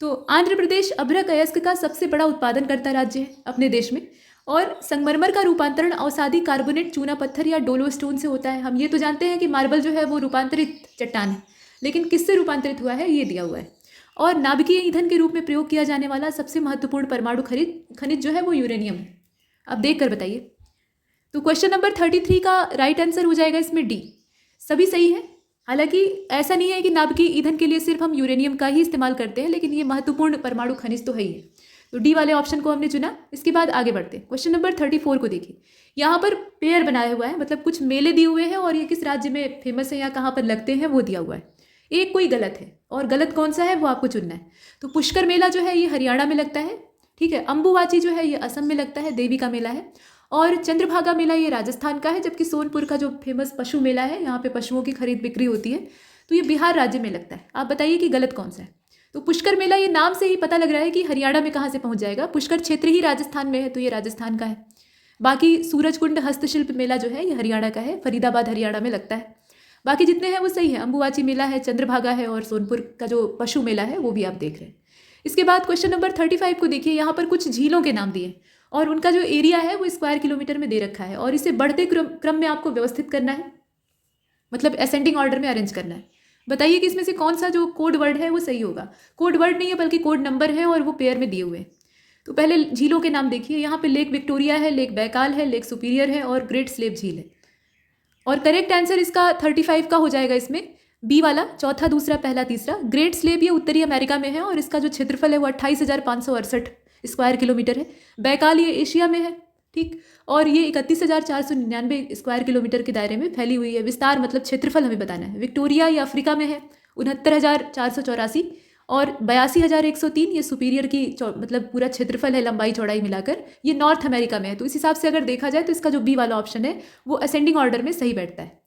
तो आंध्र प्रदेश अभ्रक अयस्क का सबसे बड़ा उत्पादनकर्ता राज्य है अपने देश में, और संगमरमर का रूपांतरण अवसादी कार्बोनेट चूना पत्थर या डोलो स्टोन से होता है। हम ये तो जानते हैं कि मार्बल जो है वो रूपांतरित चट्टान है, लेकिन किससे रूपांतरित हुआ है ये दिया हुआ है। और नाभिकीय ईंधन के रूप में प्रयोग किया जाने वाला सबसे महत्वपूर्ण परमाणु खनिज जो है वो यूरेनियम है। अब देख कर बताइए। तो क्वेश्चन नंबर 33 का राइट आंसर हो जाएगा इसमें डी, सभी सही है। हालांकि ऐसा नहीं है कि नाभिकीय ईंधन के लिए सिर्फ हम यूरेनियम का ही इस्तेमाल करते हैं, लेकिन ये महत्वपूर्ण परमाणु खनिज तो है ही है। तो डी वाले ऑप्शन को हमने चुना। इसके बाद आगे बढ़ते हैं। क्वेश्चन नंबर 34 को देखिए। यहाँ पर पेयर बनाया हुआ है, मतलब कुछ मेले दिए हुए हैं और ये किस राज्य में फेमस है या कहाँ पर लगते हैं वो दिया हुआ है। एक कोई गलत है और गलत कौन सा है वो आपको चुनना है। तो पुष्कर मेला जो है ये हरियाणा में लगता है। ठीक है, अंबुवाची जो है ये असम में लगता है, देवी का मेला है। और चंद्रभागा मेला ये राजस्थान का है, जबकि सोनपुर का जो फेमस पशु मेला है, यहाँ पे पशुओं की खरीद बिक्री होती है, तो ये बिहार राज्य में लगता है। आप बताइए कि गलत कौन सा है। तो पुष्कर मेला ये नाम से ही पता लग रहा है कि हरियाणा में कहाँ से पहुँच जाएगा। पुष्कर क्षेत्र ही राजस्थान में है, तो ये राजस्थान का है। बाकी सूरजकुंड हस्तशिल्प मेला जो है ये हरियाणा का है, फरीदाबाद हरियाणा में लगता है। बाकी जितने हैं वो सही है, अंबुवाची मेला है, चंद्रभागा है और सोनपुर का जो पशु मेला है वो भी आप देख रहे हैं। इसके बाद क्वेश्चन नंबर 35 को देखिए। यहाँ पर कुछ झीलों के नाम दिए और उनका जो एरिया है वो स्क्वायर किलोमीटर में दे रखा है, और इसे बढ़ते क्रम में आपको व्यवस्थित करना है, मतलब असेंडिंग ऑर्डर में अरेंज करना है। बताइए कि इसमें से कौन सा जो कोड वर्ड है वो सही होगा। कोड वर्ड नहीं है बल्कि कोड नंबर है और वो पेयर में दिए हुए हैं। तो पहले झीलों के नाम देखिए। यहाँ पे लेक विक्टोरिया है, लेक बैकाल है, लेक सुपीरियर है और ग्रेट स्लेव झील है। और करेक्ट आंसर इसका 35 का हो जाएगा इसमें, बी वाला, चौथा, दूसरा, पहला, तीसरा। ग्रेट स्लेव ये उत्तरी अमेरिका में है और इसका जो क्षेत्रफल है वो 28,568 स्क्वायर किलोमीटर है। बैकाल ये एशिया में है, ठीक, और ये 31,499 स्क्वायर किलोमीटर के दायरे में फैली हुई है। विस्तार मतलब क्षेत्रफल हमें बताना है। विक्टोरिया ये अफ्रीका में है, 69,484, और 82,103 ये सुपीरियर की मतलब पूरा क्षेत्रफल है, लंबाई चौड़ाई मिलाकर, ये नॉर्थ अमेरिका में है। तो इस हिसाब से अगर देखा जाए तो इसका जो बी वाला ऑप्शन है वो असेंडिंग ऑर्डर में सही बैठता है।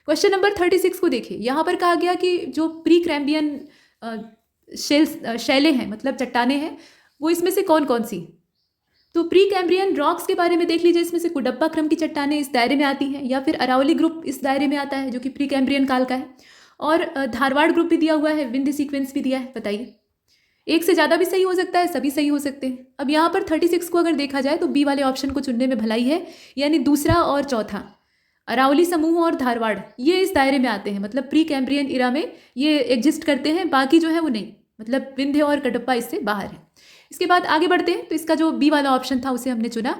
क्वेश्चन नंबर 36 को देखिए। यहाँ पर कहा गया कि जो प्री क्रैम्बियन शैलें हैं, मतलब चट्टाने हैं, वो इसमें से कौन कौन सी। तो प्री कैम्ब्रियन रॉक्स के बारे में देख लीजिए। इसमें से कुडप्पा क्रम की चट्टानें इस दायरे में आती हैं, या फिर अरावली ग्रुप इस दायरे में आता है जो कि प्री कैम्ब्रियन काल का है, और धारवाड़ ग्रुप भी दिया हुआ है, विंध्य सीक्वेंस भी दिया है। बताइए, एक से ज़्यादा भी सही हो सकता है, सभी सही हो सकते हैं। अब यहाँ पर 36 को अगर देखा जाए तो बी वाले ऑप्शन को चुनने में भलाई है, यानी दूसरा और चौथा, अरावली समूह और धारवाड़, ये इस दायरे में आते हैं, मतलब प्री कैम्ब्रियन इरा में ये एग्जिस्ट करते हैं, बाकी जो है वो नहीं, मतलब विंध्य और कडप्पा इससे बाहर है। इसके बाद आगे बढ़ते हैं। तो इसका जो बी वाला ऑप्शन था उसे हमने चुना।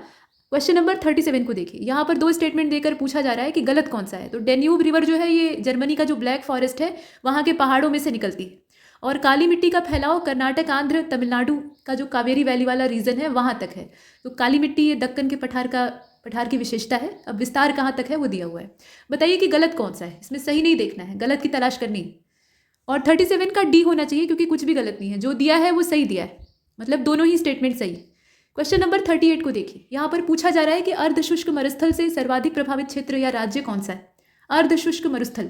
क्वेश्चन नंबर 37 को देखिए। यहाँ पर 2 स्टेटमेंट देकर पूछा जा रहा है कि गलत कौन सा है। तो डेन्यूब रिवर जो है ये जर्मनी का जो ब्लैक फॉरेस्ट है वहाँ के पहाड़ों में से निकलती है, और काली मिट्टी का फैलाव कर्नाटक, आंध्र, तमिलनाडु का जो कावेरी वैली वाला रीजन है वहाँ तक है। तो काली मिट्टी ये दक्कन के पठार की विशेषता है। अब विस्तार कहाँ तक है वो दिया हुआ है। बताइए कि गलत कौन सा है। इसमें सही नहीं देखना है, गलत की तलाश करनी है। और 37 का डी होना चाहिए, क्योंकि कुछ भी गलत नहीं है, जो दिया है वो सही दिया है, मतलब दोनों ही स्टेटमेंट सही। क्वेश्चन नंबर 38 को देखिए। यहाँ पर पूछा जा रहा है कि अर्धशुष्क मरुस्थल से सर्वाधिक प्रभावित क्षेत्र या राज्य कौन सा है। अर्धशुष्क मरुस्थल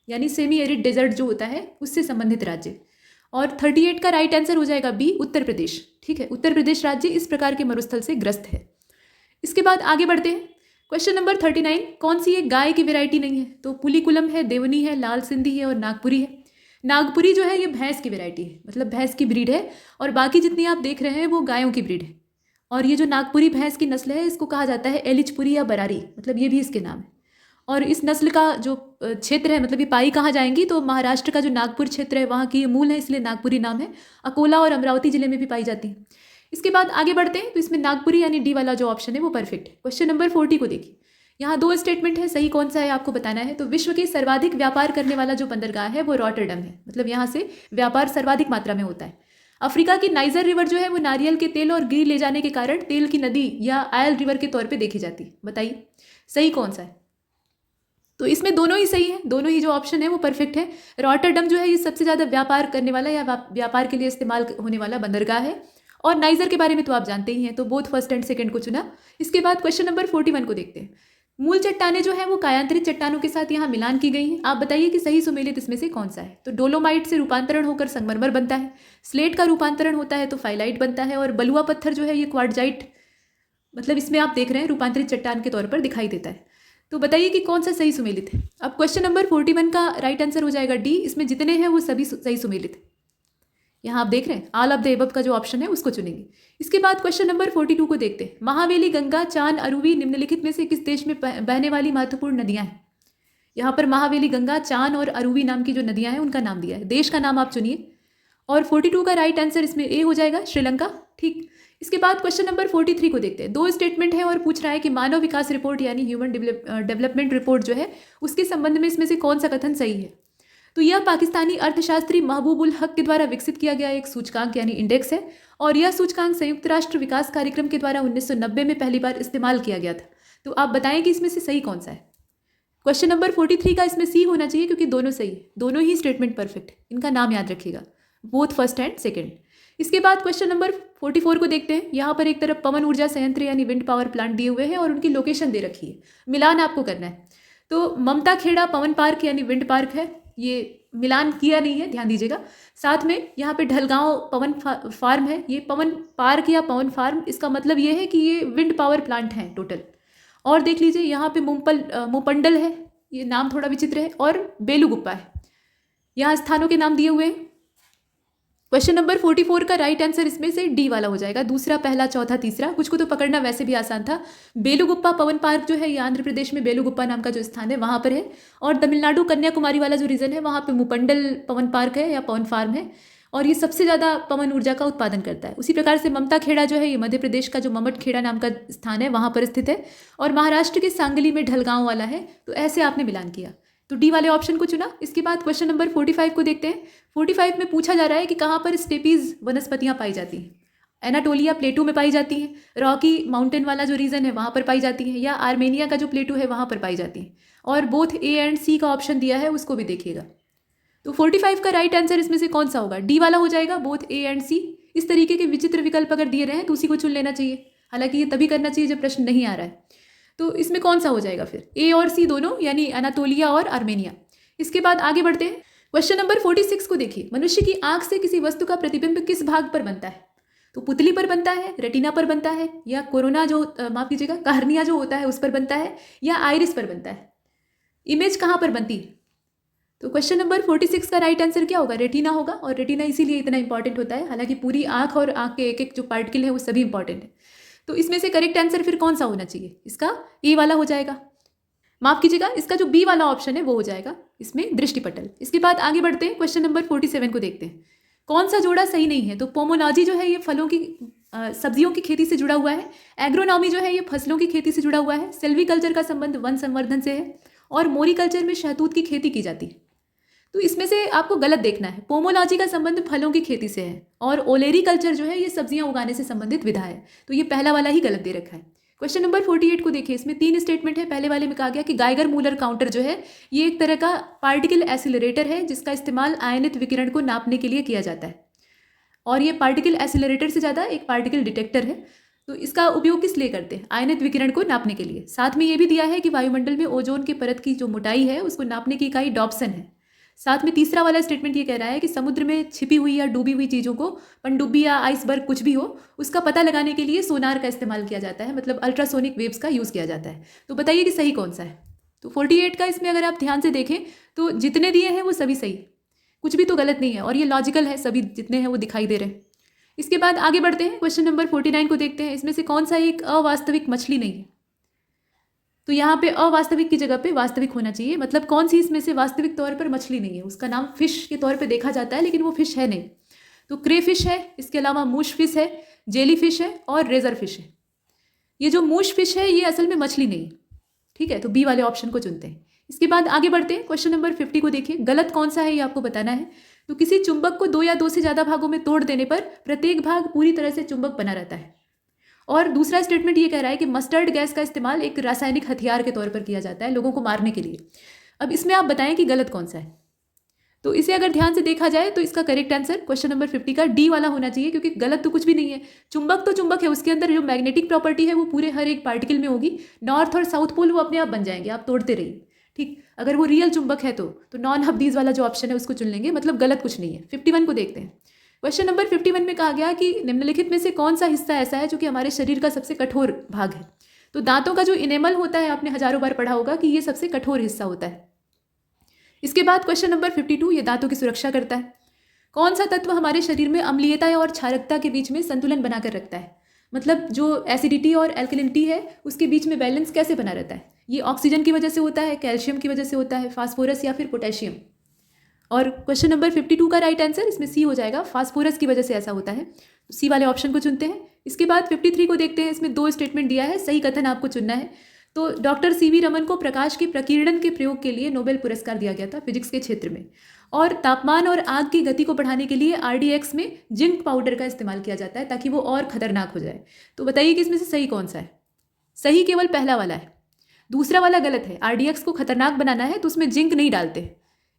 यानी सेमी एरिड डेजर्ट जो होता है उससे संबंधित राज्य। और 38 का राइट आंसर हो जाएगा बी, उत्तर प्रदेश। ठीक है, उत्तर प्रदेश राज्य इस प्रकार के मरुस्थल से ग्रस्त है। इसके बाद आगे बढ़ते हैं। क्वेश्चन नंबर 39, कौन सी एक गाय की वेराइटी नहीं है। तो पुलीकुलम है, देवनी है, लाल सिंधी है और नागपुरी है। नागपुरी जो है ये भैंस की वेराइटी है, मतलब भैंस की ब्रीड है, और बाकी जितनी आप देख रहे हैं वो गायों की ब्रीड है। और ये जो नागपुरी भैंस की नस्ल है इसको कहा जाता है एलिचपुरी या बरारी, मतलब ये भी इसके नाम है। और इस नस्ल का जो क्षेत्र है, मतलब ये पाई कहाँ जाएंगी, तो महाराष्ट्र का जो नागपुर क्षेत्र है वहाँ की ये मूल है, इसलिए नागपुरी नाम है। अकोला और अमरावती जिले में भी पाई जाती है। इसके बाद आगे बढ़ते हैं। तो इसमें नागपुरी यानी डी वाला जो ऑप्शन है वो परफेक्ट है। क्वेश्चन नंबर 40 को देखिए। यहाँ 2 स्टेटमेंट है, सही कौन सा है आपको बताना है। तो विश्व के सर्वाधिक व्यापार करने वाला जो बंदरगाह है वो रॉटरडम है, मतलब यहाँ से व्यापार सर्वाधिक मात्रा में होता है। अफ्रीका की नाइजर रिवर जो है वो नारियल के तेल और घी ले जाने के कारण तेल की नदी या आयल रिवर के तौर पे देखी जाती है। बताइए सही कौन सा है? तो इसमें दोनों ही सही है, दोनों ही जो ऑप्शन है वो परफेक्ट है। रॉटरडम जो है ये सबसे ज़्यादा व्यापार करने वाला या व्यापार के लिए इस्तेमाल होने वाला बंदरगाह है। और नाइजर के बारे में तो आप जानते ही हैं, तो बोथ फर्स्ट एंड सेकंड को चुना। इसके बाद क्वेश्चन नंबर 41 को देखते हैं। मूल चट्टानें जो है वो कायांतरित चट्टानों के साथ यहाँ मिलान की गई हैं। आप बताइए कि सही सुमेलित इसमें से कौन सा है? तो डोलोमाइट से रूपांतरण होकर संगमरमर बनता है, स्लेट का रूपांतरण होता है तो फाइलाइट बनता है, और बलुआ पत्थर जो है ये क्वार्टजाइट, मतलब इसमें आप देख रहे हैं रूपांतरित चट्टान के तौर पर दिखाई देता है। तो बताइए कि कौन सा सही सुमेलित है। अब क्वेश्चन नंबर 41 का राइट आंसर हो जाएगा डी। इसमें जितने हैं वो सभी सही सुमेलित है। यहाँ आप देख रहे हैं ऑल ऑफ द एबव का जो ऑप्शन है उसको चुनेंगे। इसके बाद क्वेश्चन नंबर 42 को देखते हैं। महावेली, गंगा, चान, अरुवी निम्नलिखित में से किस देश में बहने वाली महत्वपूर्ण नदियाँ हैं? यहाँ पर महावेली, गंगा, चान और अरुवी नाम की जो नदियाँ हैं उनका नाम दिया है। देश का नाम आप चुनिए और 42 का राइट आंसर इसमें ए हो जाएगा, श्रीलंका। ठीक। इसके बाद क्वेश्चन नंबर 43 को देखते हैं। दो स्टेटमेंट है और पूछ रहा है कि मानव विकास रिपोर्ट यानी ह्यूमन डेवलपमेंट रिपोर्ट जो है उसके संबंध में इसमें से कौन सा कथन सही है? तो यह पाकिस्तानी अर्थशास्त्री महबूबुल हक के द्वारा विकसित किया गया एक सूचकांक यानी इंडेक्स है, और यह सूचकांक संयुक्त राष्ट्र विकास कार्यक्रम के द्वारा 1990 में पहली बार इस्तेमाल किया गया था। तो आप बताएं कि इसमें से सही कौन सा है। क्वेश्चन नंबर 43 का इसमें सी होना चाहिए क्योंकि दोनों सही है, दोनों ही स्टेटमेंट परफेक्ट है। इनका नाम याद रखिएगा, बोथ फर्स्ट एंड सेकेंड। इसके बाद क्वेश्चन नंबर 44 को देखते हैं। यहाँ पर एक तरफ पवन ऊर्जा संयंत्र यानी विंड पावर प्लांट दिए हुए हैं और उनकी लोकेशन दे रखी है, मिलान आपको करना है। तो ममता खेड़ा पवन पार्क यानी विंड पार्क है, ये मिलान किया नहीं है, ध्यान दीजिएगा। साथ में यहाँ पे ढलगांव पवन फार्म है, ये पवन पार्क या पवन फार्म, इसका मतलब ये है कि ये विंड पावर प्लांट हैं टोटल। और देख लीजिए यहाँ पे मोपंडल है, ये नाम थोड़ा विचित्र है, और बेलुगुप्पा है। यहाँ स्थानों के नाम दिए हुए हैं। क्वेश्चन नंबर 44 का राइट आंसर इसमें से डी वाला हो जाएगा, दूसरा, पहला, चौथा, तीसरा। कुछ को तो पकड़ना वैसे भी आसान था। बेलुगुप्पा पवन पार्क जो है ये आंध्र प्रदेश में बेलुगुप्पा नाम का जो स्थान है वहाँ पर है, और तमिलनाडु कन्याकुमारी वाला जो रीजन है वहाँ पे मुपंडल पवन पार्क है या पवन फार्म है, और ये सबसे ज़्यादा पवन ऊर्जा का उत्पादन करता है। उसी प्रकार से ममता खेड़ा जो है ये मध्य प्रदेश का जो ममट खेड़ा नाम का स्थान है वहाँ पर स्थित है, और महाराष्ट्र के सांगली में ढलगांव वाला है। तो ऐसे आपने मिलान किया, तो डी वाले ऑप्शन को चुना। इसके बाद क्वेश्चन नंबर 45 को देखते हैं। 45 में पूछा जा रहा है कि कहाँ पर स्टेपीज वनस्पतियाँ पाई जाती हैं। एनाटोलिया प्लेटू में पाई जाती हैं, रॉकी माउंटेन वाला जो रीजन है वहाँ पर पाई जाती हैं, या आर्मेनिया का जो प्लेटू है वहाँ पर पाई जाती हैं। और बोथ ए एंड सी का ऑप्शन दिया है, उसको भी देखिएगा। तो 45 का राइट आंसर इसमें से कौन सा होगा? डी वाला हो जाएगा, बोथ ए एंड सी। इस तरीके के विचित्र विकल्प अगर दिए रहे तो उसी को चुन लेना चाहिए, हालांकि ये तभी करना चाहिए जब प्रश्न नहीं आ रहा है। तो इसमें कौन सा हो जाएगा फिर? ए और सी दोनों, यानी अनातोलिया और आर्मेनिया। इसके बाद आगे बढ़ते हैं। क्वेश्चन नंबर 46 को देखिए। मनुष्य की आंख से किसी वस्तु का प्रतिबिंब किस भाग पर बनता है? तो पुतली पर बनता है, रेटिना पर बनता है, या कोरोना जो माफ कीजिएगा कार्निया जो होता है उस पर बनता है, या आइरिस पर बनता है? इमेज कहाँ पर बनती है? तो क्वेश्चन नंबर 46 का राइट आंसर क्या होगा? रेटिना होगा, और रेटिना इसीलिए इतना इंपॉर्टेंट होता है, हालांकि पूरी आंख और आंख के एक एक जो पार्टिकल है वो सभी इंपॉर्टेंट है। तो इसमें से करेक्ट आंसर फिर कौन सा होना चाहिए? इसका ए वाला हो जाएगा, माफ कीजिएगा इसका जो बी वाला ऑप्शन है वो हो जाएगा इसमें दृष्टिपटल। इसके बाद आगे बढ़ते हैं, क्वेश्चन नंबर 47 को देखते हैं। कौन सा जोड़ा सही नहीं है? तो पोमोलॉजी जो है ये फलों की सब्जियों की खेती से जुड़ा हुआ है, एग्रोनॉमी जो है ये फसलों की खेती से जुड़ा हुआ है, सेल्वीकल्चर का संबंध वन संवर्धन से है, और मोरिकल्चर में शहतूत की खेती की जाती है। तो इसमें से आपको गलत देखना है। पोमोलॉजी का संबंध फलों की खेती से है, और ओलेरी कल्चर जो है ये सब्जियां उगाने से संबंधित विधा है। तो ये पहला वाला ही गलत दे रखा है। क्वेश्चन नंबर 48 को देखिए। इसमें 3 स्टेटमेंट है। पहले वाले में कहा गया कि गाइगर मूलर काउंटर जो है ये एक तरह का पार्टिकल एसिलरेटर है जिसका इस्तेमाल आयनित विकिरण को नापने के लिए किया जाता है, और ये पार्टिकल एसिलरेटर से ज़्यादा एक पार्टिकल डिटेक्टर है। तो इसका उपयोग किस लिए करते हैं? आयनित विकिरण को नापने के लिए। साथ में ये भी दिया है कि वायुमंडल में ओजोन के परत की जो मोटाई है उसको नापने की इकाई डॉप्सन है। साथ में तीसरा वाला स्टेटमेंट ये कह रहा है कि समुद्र में छिपी हुई या डूबी हुई चीज़ों को, पनडुब्बी या आइसबर्ग कुछ भी हो, उसका पता लगाने के लिए सोनार का इस्तेमाल किया जाता है, मतलब अल्ट्रासोनिक वेव्स का यूज़ किया जाता है। तो बताइए कि सही कौन सा है? तो 48 का इसमें अगर आप ध्यान से देखें तो जितने दिए हैं वो सभी सही, कुछ भी तो गलत नहीं है, और ये लॉजिकल है, सभी जितने हैं वो दिखाई दे रहे हैं। इसके बाद आगे बढ़ते हैं, क्वेश्चन नंबर 49 को देखते हैं। इसमें से कौन सा एक अवास्तविक मछली नहीं है? तो यहाँ पे अवास्तविक की जगह पे वास्तविक होना चाहिए, मतलब कौन सी इसमें से वास्तविक तौर पर मछली नहीं है? उसका नाम फिश के तौर पे देखा जाता है लेकिन वो फिश है नहीं। तो क्रे फिश है, इसके अलावा मूश फिश है, जेली फिश है, और रेजर फिश है। ये जो मूश फिश है ये असल में मछली नहीं, ठीक है? तो बी वाले ऑप्शन को चुनते हैं। इसके बाद आगे बढ़ते हैं, क्वेश्चन नंबर 50 को देखिए। गलत कौन सा है ये आपको बताना है। तो किसी चुंबक को 2 या 2 से ज़्यादा भागों में तोड़ देने पर प्रत्येक भाग पूरी तरह से चुंबक बना रहता है। और दूसरा स्टेटमेंट ये कह रहा है कि मस्टर्ड गैस का इस्तेमाल एक रासायनिक हथियार के तौर पर किया जाता है लोगों को मारने के लिए। अब इसमें आप बताएं कि गलत कौन सा है। तो इसे अगर ध्यान से देखा जाए तो इसका करेक्ट आंसर क्वेश्चन नंबर 50 का डी वाला होना चाहिए, क्योंकि गलत तो कुछ भी नहीं है। चुंबक तो चुंबक है, उसके अंदर जो मैग्नेटिक प्रॉपर्टी है वो पूरे हर एक पार्टिकल में होगी। नॉर्थ और साउथ पोल वो अपने आप बन जाएंगे, आप तोड़ते रहिए। ठीक, अगर वो रियल चुंबक है तो नॉन हबदीज वाला जो ऑप्शन है उसको चुन लेंगे, मतलब गलत कुछ नहीं है। 51 को देखते हैं। क्वेश्चन नंबर 51 में कहा गया कि निम्नलिखित में से कौन सा हिस्सा ऐसा है जो कि हमारे शरीर का सबसे कठोर भाग है। तो दांतों का जो इनेमल होता है, आपने हजारों बार पढ़ा होगा कि ये सबसे कठोर हिस्सा होता है। इसके बाद क्वेश्चन नंबर 52, ये दांतों की सुरक्षा करता है। कौन सा तत्व हमारे शरीर में अम्लीयता और क्षारकता के बीच में संतुलन बनाकर रखता है, मतलब जो एसिडिटी और एल्कलिनिटी है उसके बीच में बैलेंस कैसे बना रहता है। ये ऑक्सीजन की वजह से होता है, कैल्शियम की वजह से होता है, फास्फोरस या फिर पोटेशियम। और क्वेश्चन नंबर 52 का राइट आंसर इसमें सी हो जाएगा, फास्फोरस की वजह से ऐसा होता है। सी वाले ऑप्शन को चुनते हैं। इसके बाद 53 को देखते हैं। इसमें 2 स्टेटमेंट दिया है, सही कथन आपको चुनना है। तो डॉक्टर सीवी रमन को प्रकाश के प्रकीर्णन के प्रयोग के लिए नोबेल पुरस्कार दिया गया था फिजिक्स के क्षेत्र में। और तापमान और आग की गति को बढ़ाने के लिए RDX में जिंक पाउडर का इस्तेमाल किया जाता है ताकि वो और खतरनाक हो जाए। तो बताइए कि इसमें से सही कौन सा है। सही केवल पहला वाला है, दूसरा वाला गलत है। RDX को खतरनाक बनाना है तो उसमें जिंक नहीं डालते।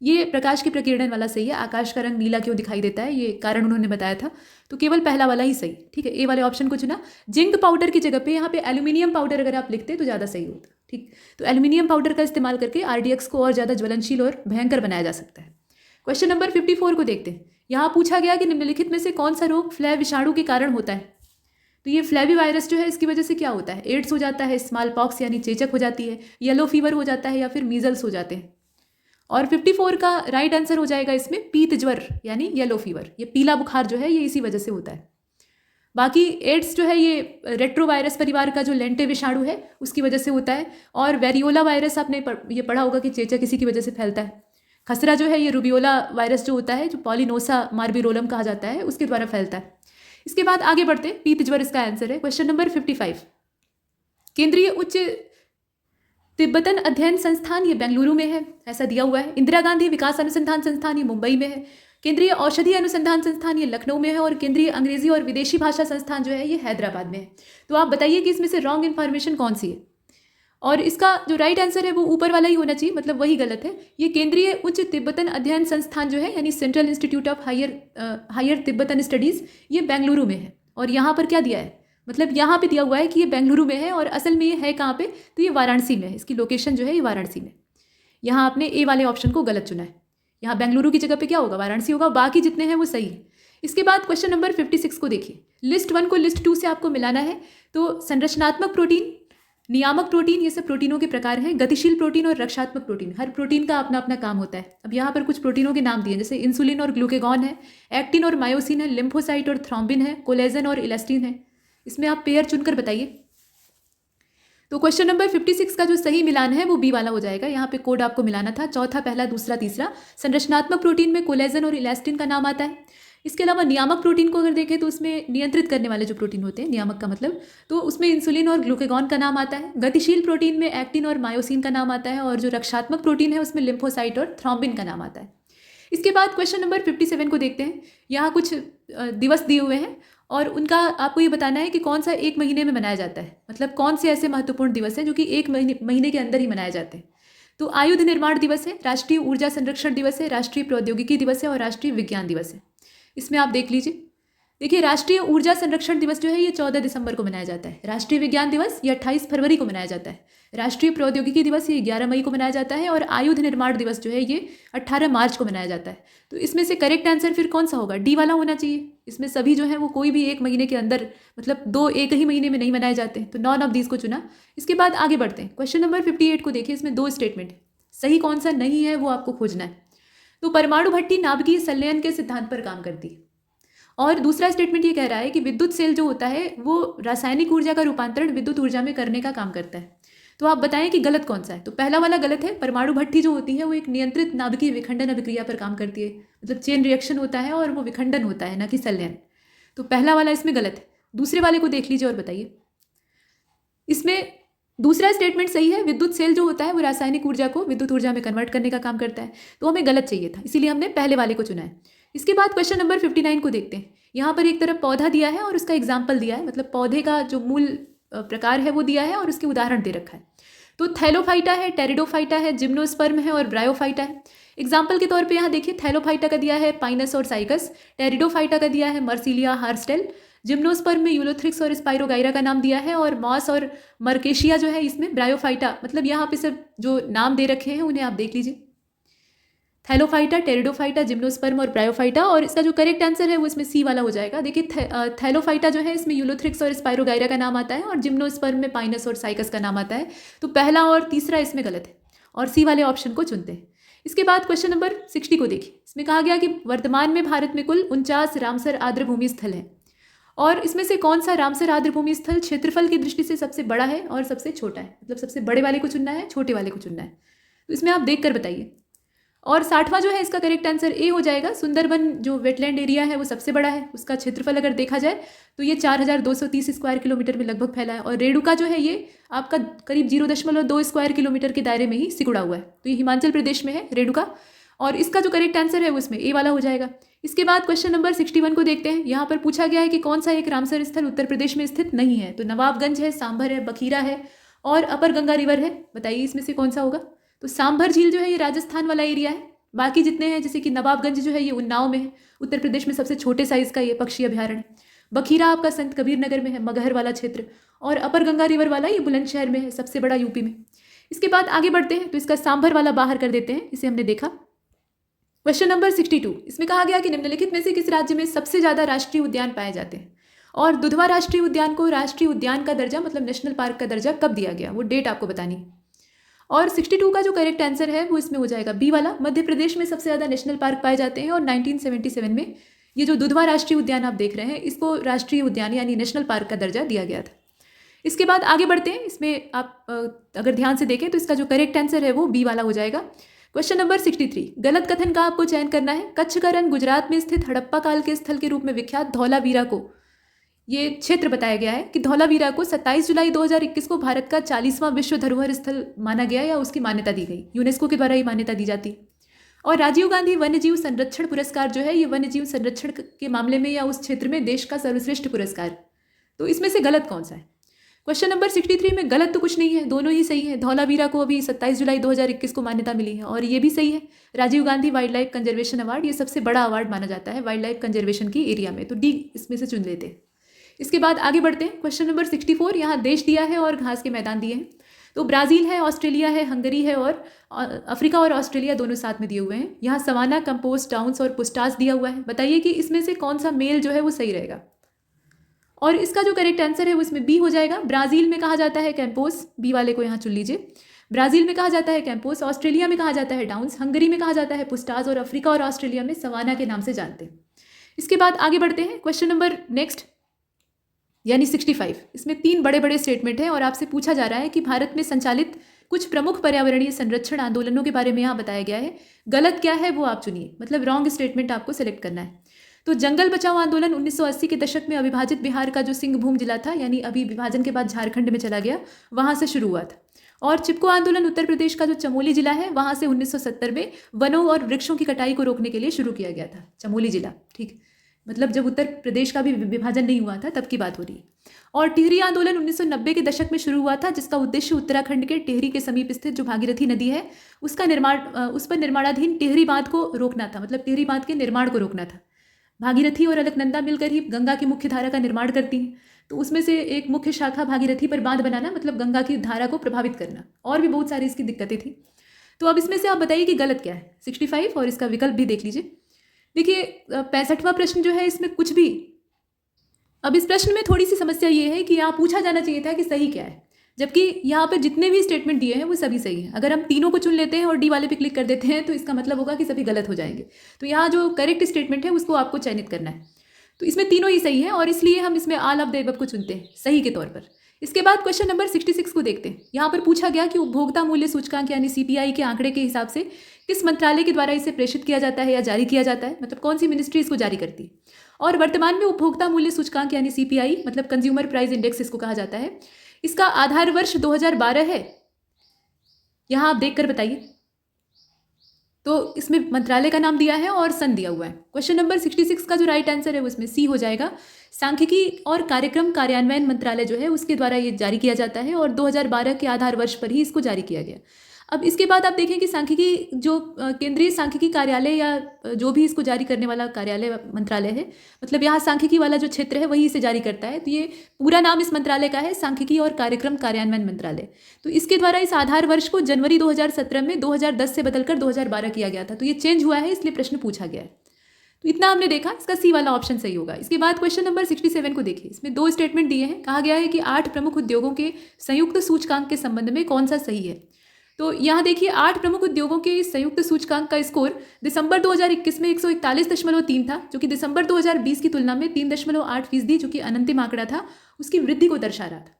ये प्रकाश के प्रकीर्णन वाला सही है। आकाश का रंग नीला क्यों दिखाई देता है, ये कारण उन्होंने बताया था। तो केवल पहला वाला ही सही। ठीक है, ए वाले ऑप्शन को चुना। जिंक पाउडर की जगह पे यहाँ पे एल्यूमिनियम पाउडर अगर आप लिखते तो ज़्यादा सही होता। ठीक, तो एल्यूमिनियम पाउडर का इस्तेमाल करके RDX को और ज़्यादा ज्वलनशील और भयंकर बनाया जा सकता है। क्वेश्चन नंबर 54 को देखते हैं। यहाँ पूछा गया कि निम्नलिखित में से कौन सा रोग फ्लैव विषाणु के कारण होता है। तो ये फ्लैवी वायरस जो है इसकी वजह से क्या होता है, एड्स हो जाता है, स्मॉल पॉक्स यानी चेचक हो जाती है, येलो फीवर हो जाता है या फिर मीजल्स हो जाते हैं। और 54 का राइट आंसर हो जाएगा इसमें पीत ज्वर यानी येलो फीवर। ये पीला बुखार जो है ये इसी वजह से होता है। बाकी एड्स जो है ये रेट्रोवायरस परिवार का जो लेंटे विषाणु है उसकी वजह से होता है। और वेरियोला वायरस आपने ये पढ़ा होगा कि चेचक इसी की वजह से फैलता है। खसरा जो है ये रूबियोला वायरस जो होता है, जो पॉलिनोसा मार्बिरोलम कहा जाता है, उसके द्वारा फैलता है। इसके बाद आगे बढ़ते हैं। पीत ज्वर इसका आंसर है। क्वेश्चन नंबर 55, केंद्रीय उच्च तिब्बतन अध्ययन संस्थान ये बेंगलुरु में है, ऐसा दिया हुआ है। इंदिरा गांधी विकास अनुसंधान संस्थान ये मुंबई में है। केंद्रीय औषधि अनुसंधान संस्थान ये लखनऊ में है। और केंद्रीय अंग्रेजी और विदेशी भाषा संस्थान जो है ये हैदराबाद में है। तो आप बताइए कि इसमें से रॉन्ग इन्फॉर्मेशन कौन सी है। और इसका जो राइट आंसर है वो ऊपर वाला ही होना चाहिए, मतलब वही गलत है। ये केंद्रीय उच्च तिब्बतन अध्ययन संस्थान जो है यानी central institute of higher Tibetan studies ये बेंगलुरु में है। और यहाँ पर क्या दिया है, मतलब यहाँ पे दिया हुआ है कि ये बेंगलुरु में है और असल में ये है कहाँ पे, तो ये वाराणसी में है। इसकी लोकेशन जो है ये वाराणसी में। यहाँ आपने ए वाले ऑप्शन को गलत चुना है। यहाँ बेंगलुरु की जगह पे क्या होगा, वाराणसी होगा। बाकी जितने हैं वो सही है। इसके बाद क्वेश्चन नंबर 56 को देखिए। लिस्ट 1 को लिस्ट 2 से आपको मिलाना है। तो संरचनात्मक प्रोटीन, नियामक प्रोटीन, ये सब प्रोटीनों के प्रकार हैं। गतिशील प्रोटीन और रक्षात्मक प्रोटीन, हर प्रोटीन का अपना अपना काम होता है। अब यहाँ पर कुछ प्रोटीनों के नाम दिए जैसे इंसुलिन और ग्लूकेगॉन है, एक्टिन और मायोसिन है, लिम्फोसाइट और थ्रोम्बिन है, कोलेजन और इलास्टिन है। इसमें आप पेयर चुनकर बताइए। तो क्वेश्चन नंबर 56 का जो सही मिलान है वो बी वाला हो जाएगा। यहाँ पे कोड आपको मिलाना था, चौथा, पहला, दूसरा, तीसरा। संरचनात्मक प्रोटीन में कोलेजन और इलास्टिन का नाम आता है। इसके अलावा नियामक प्रोटीन को अगर देखें तो उसमें नियंत्रित करने वाले जो प्रोटीन होते हैं, नियामक का मतलब, तो उसमें इंसुलिन और ग्लूकेगॉन का नाम आता है। गतिशील प्रोटीन में एक्टिन और मायोसिन का नाम आता है। और जो रक्षात्मक प्रोटीन है उसमें लिम्फोसाइट और थ्रोम्बिन का नाम आता है। इसके बाद क्वेश्चन नंबर 57 को देखते हैं। यहाँ कुछ दिवस दिए हुए हैं और उनका आपको ये बताना है कि कौन सा एक महीने में मनाया जाता है, मतलब कौन से ऐसे महत्वपूर्ण दिवस हैं जो कि एक महीने के अंदर ही मनाए जाते हैं। तो आयुध निर्माण दिवस है, राष्ट्रीय ऊर्जा संरक्षण दिवस है, राष्ट्रीय प्रौद्योगिकी दिवस है और राष्ट्रीय विज्ञान दिवस है। इसमें आप देख लीजिए। देखिए, राष्ट्रीय ऊर्जा संरक्षण दिवस जो है ये 14 दिसंबर को मनाया जाता है। राष्ट्रीय विज्ञान दिवस ये 28 फरवरी को मनाया जाता है। राष्ट्रीय प्रौद्योगिकी दिवस ये 11 मई को मनाया जाता है। और आयुध निर्माण दिवस जो है ये 18 मार्च को मनाया जाता है। तो इसमें से करेक्ट आंसर फिर कौन सा होगा, डी वाला होना चाहिए। इसमें सभी जो है वो कोई भी एक महीने के अंदर, मतलब दो एक ही महीने में नहीं मनाए जाते, तो नॉन ऑफ दीज को चुना। इसके बाद आगे बढ़ते हैं। क्वेश्चन नंबर 58 को देखिए। इसमें 2 स्टेटमेंट है, सही कौन सा नहीं है वो आपको खोजना है। तो परमाणु भट्टी नाभिकीय संलयन के सिद्धांत पर काम करती है। और दूसरा स्टेटमेंट ये कह रहा है कि विद्युत सेल जो होता है वो रासायनिक ऊर्जा का रूपांतरण विद्युत ऊर्जा में करने का काम करता है। तो आप बताएं कि गलत कौन सा है। तो पहला वाला गलत है। परमाणु भट्टी जो होती है वो एक नियंत्रित नाभिकीय विखंडन अभिक्रिया पर काम करती है, मतलब चेन रिएक्शन होता है और वो विखंडन होता है, ना कि संलयन। तो पहला वाला इसमें गलत है। दूसरे वाले को देख लीजिए और बताइए। इसमें दूसरा स्टेटमेंट सही है। विद्युत सेल जो होता है वो रासायनिक ऊर्जा को विद्युत ऊर्जा में कन्वर्ट करने का काम करता है। तो हमें गलत चाहिए था, इसीलिए हमने पहले वाले को चुना है। इसके बाद क्वेश्चन नंबर 59 को देखते हैं। यहाँ पर एक तरफ पौधा दिया है और उसका एग्जाम्पल दिया है, मतलब पौधे का जो मूल प्रकार है वो दिया है और उसके उदाहरण दे रखा है। तो थैलोफाइटा है, टेरिडोफाइटा है, जिम्नोस्पर्म है और ब्रायोफाइटा है। एग्जाम्पल के तौर पे यहाँ देखिए, थैलोफाइटा का दिया है पाइनस और साइकस, टेरिडोफाइटा का दिया है मर्सिलिया हार्स्टेल, जिम्नोस्पर्म में यूलोथ्रिक्स और स्पाइरोगाइरा का नाम दिया है, और मॉस और मर्केशिया जो है इसमें ब्रायोफाइटा, मतलब यहाँ पे सब जो नाम दे रखे हैं उन्हें आप देख लीजिए, थैलोफाइटा, टेरिडोफाइटा, जिम्नोस्पर्म और ब्रायोफाइटा। और इसका जो करेक्ट आंसर है वो इसमें सी वाला हो जाएगा। देखिए थैलोफाइटा जो है इसमें यूलोथ्रिक्स और स्पाइरोगाइरा का नाम आता है और जिम्नोस्पर्म में पाइनस और साइकस का नाम आता है। तो पहला और तीसरा इसमें गलत है और सी वाले ऑप्शन को चुनते हैं। इसके बाद क्वेश्चन नंबर 60 को देखिए। इसमें कहा गया कि वर्तमान में भारत में कुल 49 रामसर आर्द्रभूमि स्थल हैं और इसमें से कौन सा रामसर आर्द्रभूमि स्थल क्षेत्रफल की दृष्टि से सबसे बड़ा है और सबसे छोटा है, मतलब सबसे बड़े वाले को चुनना है, छोटे वाले को चुनना है। तो इसमें आप देख कर बताइए। और 60वां जो है इसका करेक्ट आंसर ए हो जाएगा। सुंदरबन जो वेटलैंड एरिया है वो सबसे बड़ा है, उसका क्षेत्रफल अगर देखा जाए तो ये 4230 स्क्वायर किलोमीटर में लगभग फैला है। और रेणुका जो है ये आपका करीब 0.2 स्क्वायर किलोमीटर के दायरे में ही सिकुड़ा हुआ है। तो ये हिमाचल प्रदेश में है रेणुका, और इसका जो करेक्ट आंसर है वो इसमें ए वाला हो जाएगा। इसके बाद क्वेश्चन नंबर 61 को देखते हैं। यहाँ पर पूछा गया है कि कौन सा एक रामसर स्थल उत्तर प्रदेश में स्थित नहीं है। तो नवाबगंज है, सांभर है, बखीरा है और अपर गंगा रिवर है। बताइए इसमें से कौन सा होगा। तो सांभर झील जो है ये राजस्थान वाला एरिया है। बाकी जितने हैं जैसे कि नवाबगंज जो है ये उन्नाव में है, उत्तर प्रदेश में सबसे छोटे साइज का ये पक्षी अभ्यारण्य। बखीरा आपका संत कबीर नगर में है, मगहर वाला क्षेत्र। और अपर गंगा रिवर वाला ये बुलंदशहर में है, सबसे बड़ा यूपी में। इसके बाद आगे बढ़ते हैं। तो इसका सांभर वाला बाहर कर देते हैं, इसे हमने देखा। क्वेश्चन नंबर 62, इसमें कहा गया कि निम्नलिखित में से किस राज्य में सबसे ज़्यादा राष्ट्रीय उद्यान पाए जाते हैं। और दुधवा राष्ट्रीय उद्यान को राष्ट्रीय उद्यान का दर्जा, मतलब नेशनल पार्क का दर्जा कब दिया गया, वो डेट आपको बतानी है। और 62 का जो करेक्ट आंसर है वो इसमें हो जाएगा बी वाला। मध्य प्रदेश में सबसे ज़्यादा नेशनल पार्क पाए जाते हैं और 1977 में ये जो दुधवा राष्ट्रीय उद्यान आप देख रहे हैं इसको राष्ट्रीय उद्यान यानी नेशनल पार्क का दर्जा दिया गया था। इसके बाद आगे बढ़ते हैं। इसमें आप अगर ध्यान से देखें तो इसका जो करेक्ट आंसर है वो बी वाला हो जाएगा। क्वेश्चन नंबर 63, गलत कथन का आपको चयन करना है। कच्छ का रण गुजरात में स्थित हड़प्पा काल के स्थल के रूप में विख्यात धौलावीरा को, ये क्षेत्र बताया गया है कि धौलावीरा को 27 जुलाई 2021 को भारत का 40वां विश्व धरोहर स्थल माना गया या उसकी मान्यता दी गई। यूनेस्को के द्वारा ये मान्यता दी जाती है। और राजीव गांधी वन्यजीव संरक्षण पुरस्कार जो है ये वन्यजीव संरक्षण के मामले में या उस क्षेत्र में देश का सर्वश्रेष्ठ पुरस्कार। तो इसमें से गलत कौन सा है। क्वेश्चन नंबर 63 में गलत तो कुछ नहीं है, दोनों ही सही है। धौलावीरा को अभी 27 जुलाई 2021 को मान्यता मिली है और ये भी सही है। Rajiv Gandhi wild life conservation award ये सबसे बड़ा अवार्ड माना जाता है वाइल्ड लाइफ कंजर्वेशन की एरिया में, तो डी इसमें से चुन लेते हैं। इसके बाद आगे बढ़ते हैं। क्वेश्चन नंबर 64, यहाँ देश दिया है और घास के मैदान दिए हैं। तो ब्राज़ील है, ऑस्ट्रेलिया है, हंगरी है और अफ्रीका और ऑस्ट्रेलिया दोनों साथ में दिए हुए हैं। यहाँ सवाना, कंपोस्ट, डाउन्स और पुस्टास दिया हुआ है। बताइए कि इसमें से कौन सा मेल जो है वो सही रहेगा। और इसका जो करेक्ट आंसर है वो इसमें बी हो जाएगा। ब्राज़ील में कहा जाता है कैंपोस, बी वाले को यहाँ चुन लीजिए। ब्राज़ील में कहा जाता है कैंपोस, ऑस्ट्रेलिया में कहा जाता है डाउन्स, हंगरी में कहा जाता है पुस्टास और अफ्रीका और ऑस्ट्रेलिया में सवाना के नाम से जानते हैं। इसके बाद आगे बढ़ते हैं। क्वेश्चन नंबर नेक्स्ट यानी 65, इसमें 3 बड़े बड़े स्टेटमेंट हैं और आपसे पूछा जा रहा है कि भारत में संचालित कुछ प्रमुख पर्यावरणीय संरक्षण आंदोलनों के बारे में यहाँ बताया गया है। गलत क्या है वो आप चुनिए, मतलब रॉन्ग स्टेटमेंट आपको सेलेक्ट करना है। तो जंगल बचाओ आंदोलन 1980 के दशक में अविभाजित बिहार का जो सिंहभूम जिला था, यानी अभी विभाजन के बाद झारखंड में चला गया, वहाँ से शुरू हुआ था। और चिपको आंदोलन उत्तर प्रदेश का जो चमोली जिला है वहाँ से 1970 में वनों और वृक्षों की कटाई को रोकने के लिए शुरू किया गया था, चमोली जिला। ठीक, मतलब जब उत्तर प्रदेश का भी विभाजन नहीं हुआ था तब की बात हो रही है। और टिहरी आंदोलन 1990 के दशक में शुरू हुआ था, जिसका उद्देश्य उत्तराखंड के टिहरी के समीप स्थित जो भागीरथी नदी है उसका निर्माण, उस पर निर्माणाधीन टिहरी बांध को रोकना था, मतलब टिहरी बांध के निर्माण को रोकना था। भागीरथी और अलकनंदा मिलकर ही गंगा की मुख्य धारा का निर्माण करती हैं, तो उसमें से एक मुख्य शाखा भागीरथी पर बांध बनाना मतलब गंगा की धारा को प्रभावित करना, और भी बहुत सारी इसकी दिक्कतें थी। तो अब इसमें से आप बताइए कि गलत क्या है। 65 और इसका विकल्प भी देख लीजिए। देखिए 65वां प्रश्न जो है इसमें कुछ भी, अब इस प्रश्न में थोड़ी सी समस्या ये है कि यहाँ पूछा जाना चाहिए था कि सही क्या है, जबकि यहाँ पर जितने भी स्टेटमेंट दिए हैं वो सभी सही हैं। अगर हम तीनों को चुन लेते हैं और डी वाले पे क्लिक कर देते हैं तो इसका मतलब होगा कि सभी गलत हो जाएंगे। तो यहाँ जो करेक्ट स्टेटमेंट है उसको आपको चयनित करना है। तो इसमें तीनों ही सही है और इसलिए हम इसमें ऑल ऑफ द अबव को चुनते हैं सही के तौर पर। इसके बाद क्वेश्चन नंबर 66 को देखते हैं। यहाँ पर पूछा गया कि उपभोक्ता मूल्य सूचकांक यानी CPI के आंकड़े के हिसाब से किस मंत्रालय के द्वारा इसे प्रेषित किया जाता है या जारी किया जाता है, मतलब कौन सी मिनिस्ट्री इसको जारी करती है। और वर्तमान में उपभोक्ता मूल्य सूचकांक यानी CPI मतलब कंज्यूमर प्राइस इंडेक्स इसको कहा जाता है, इसका आधार वर्ष 2012 है। यहाँ आप देख कर बताइए। तो इसमें मंत्रालय का नाम दिया है और सन दिया हुआ है। क्वेश्चन नंबर 66 का जो राइट आंसर है वो इसमें सी हो जाएगा। सांख्यिकी और कार्यक्रम कार्यान्वयन मंत्रालय जो है उसके द्वारा ये जारी किया जाता है और 2012 के आधार वर्ष पर ही इसको जारी किया गया। अब इसके बाद आप देखें कि सांख्यिकी जो केंद्रीय सांख्यिकी कार्यालय या जो भी इसको जारी करने वाला कार्यालय मंत्रालय है, मतलब यहाँ सांख्यिकी वाला जो क्षेत्र है वही इसे जारी करता है। तो ये पूरा नाम इस मंत्रालय का है सांख्यिकी और कार्यक्रम कार्यान्वयन मंत्रालय। तो इसके द्वारा इस आधार वर्ष को जनवरी 2017 में 2010 से बदलकर 2012 किया गया था। तो ये चेंज हुआ है, इसलिए प्रश्न पूछा गया है। तो इतना हमने देखा, इसका सी वाला ऑप्शन सही होगा। इसके बाद क्वेश्चन नंबर 67 को देखिए। इसमें 2 स्टेटमेंट दिए हैं। कहा गया है कि 8 प्रमुख उद्योगों के संयुक्त सूचकांक के संबंध में कौन सा सही है। तो यहाँ देखिए 8 प्रमुख उद्योगों के इस संयुक्त सूचकांक का स्कोर दिसंबर 2021 में 141.3 था, जो कि दिसंबर 2020 की तुलना में 3.8%, जो कि अनंतिम आंकड़ा था, उसकी वृद्धि को दर्शा रहा था।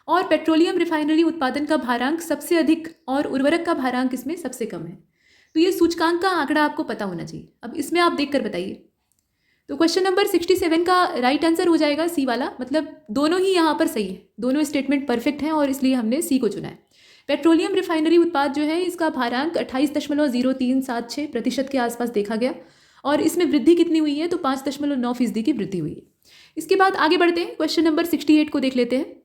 और पेट्रोलियम रिफाइनरी उत्पादन का भारांक सबसे अधिक और उर्वरक का भारांक इसमें सबसे कम है। तो ये सूचकांक का आंकड़ा आपको पता होना चाहिए। अब इसमें आप देखकर बताइए। तो क्वेश्चन नंबर 67 का राइट आंसर हो जाएगा सी वाला, मतलब दोनों ही यहाँ पर सही है, दोनों स्टेटमेंट परफेक्ट हैं और इसलिए हमने सी को चुना है। पेट्रोलियम रिफाइनरी उत्पाद जो है इसका भारांक 28.0376% के आसपास देखा गया और इसमें वृद्धि कितनी हुई है, तो 5.9% की वृद्धि हुई है। इसके बाद आगे बढ़ते हैं, क्वेश्चन नंबर 68 को देख लेते हैं।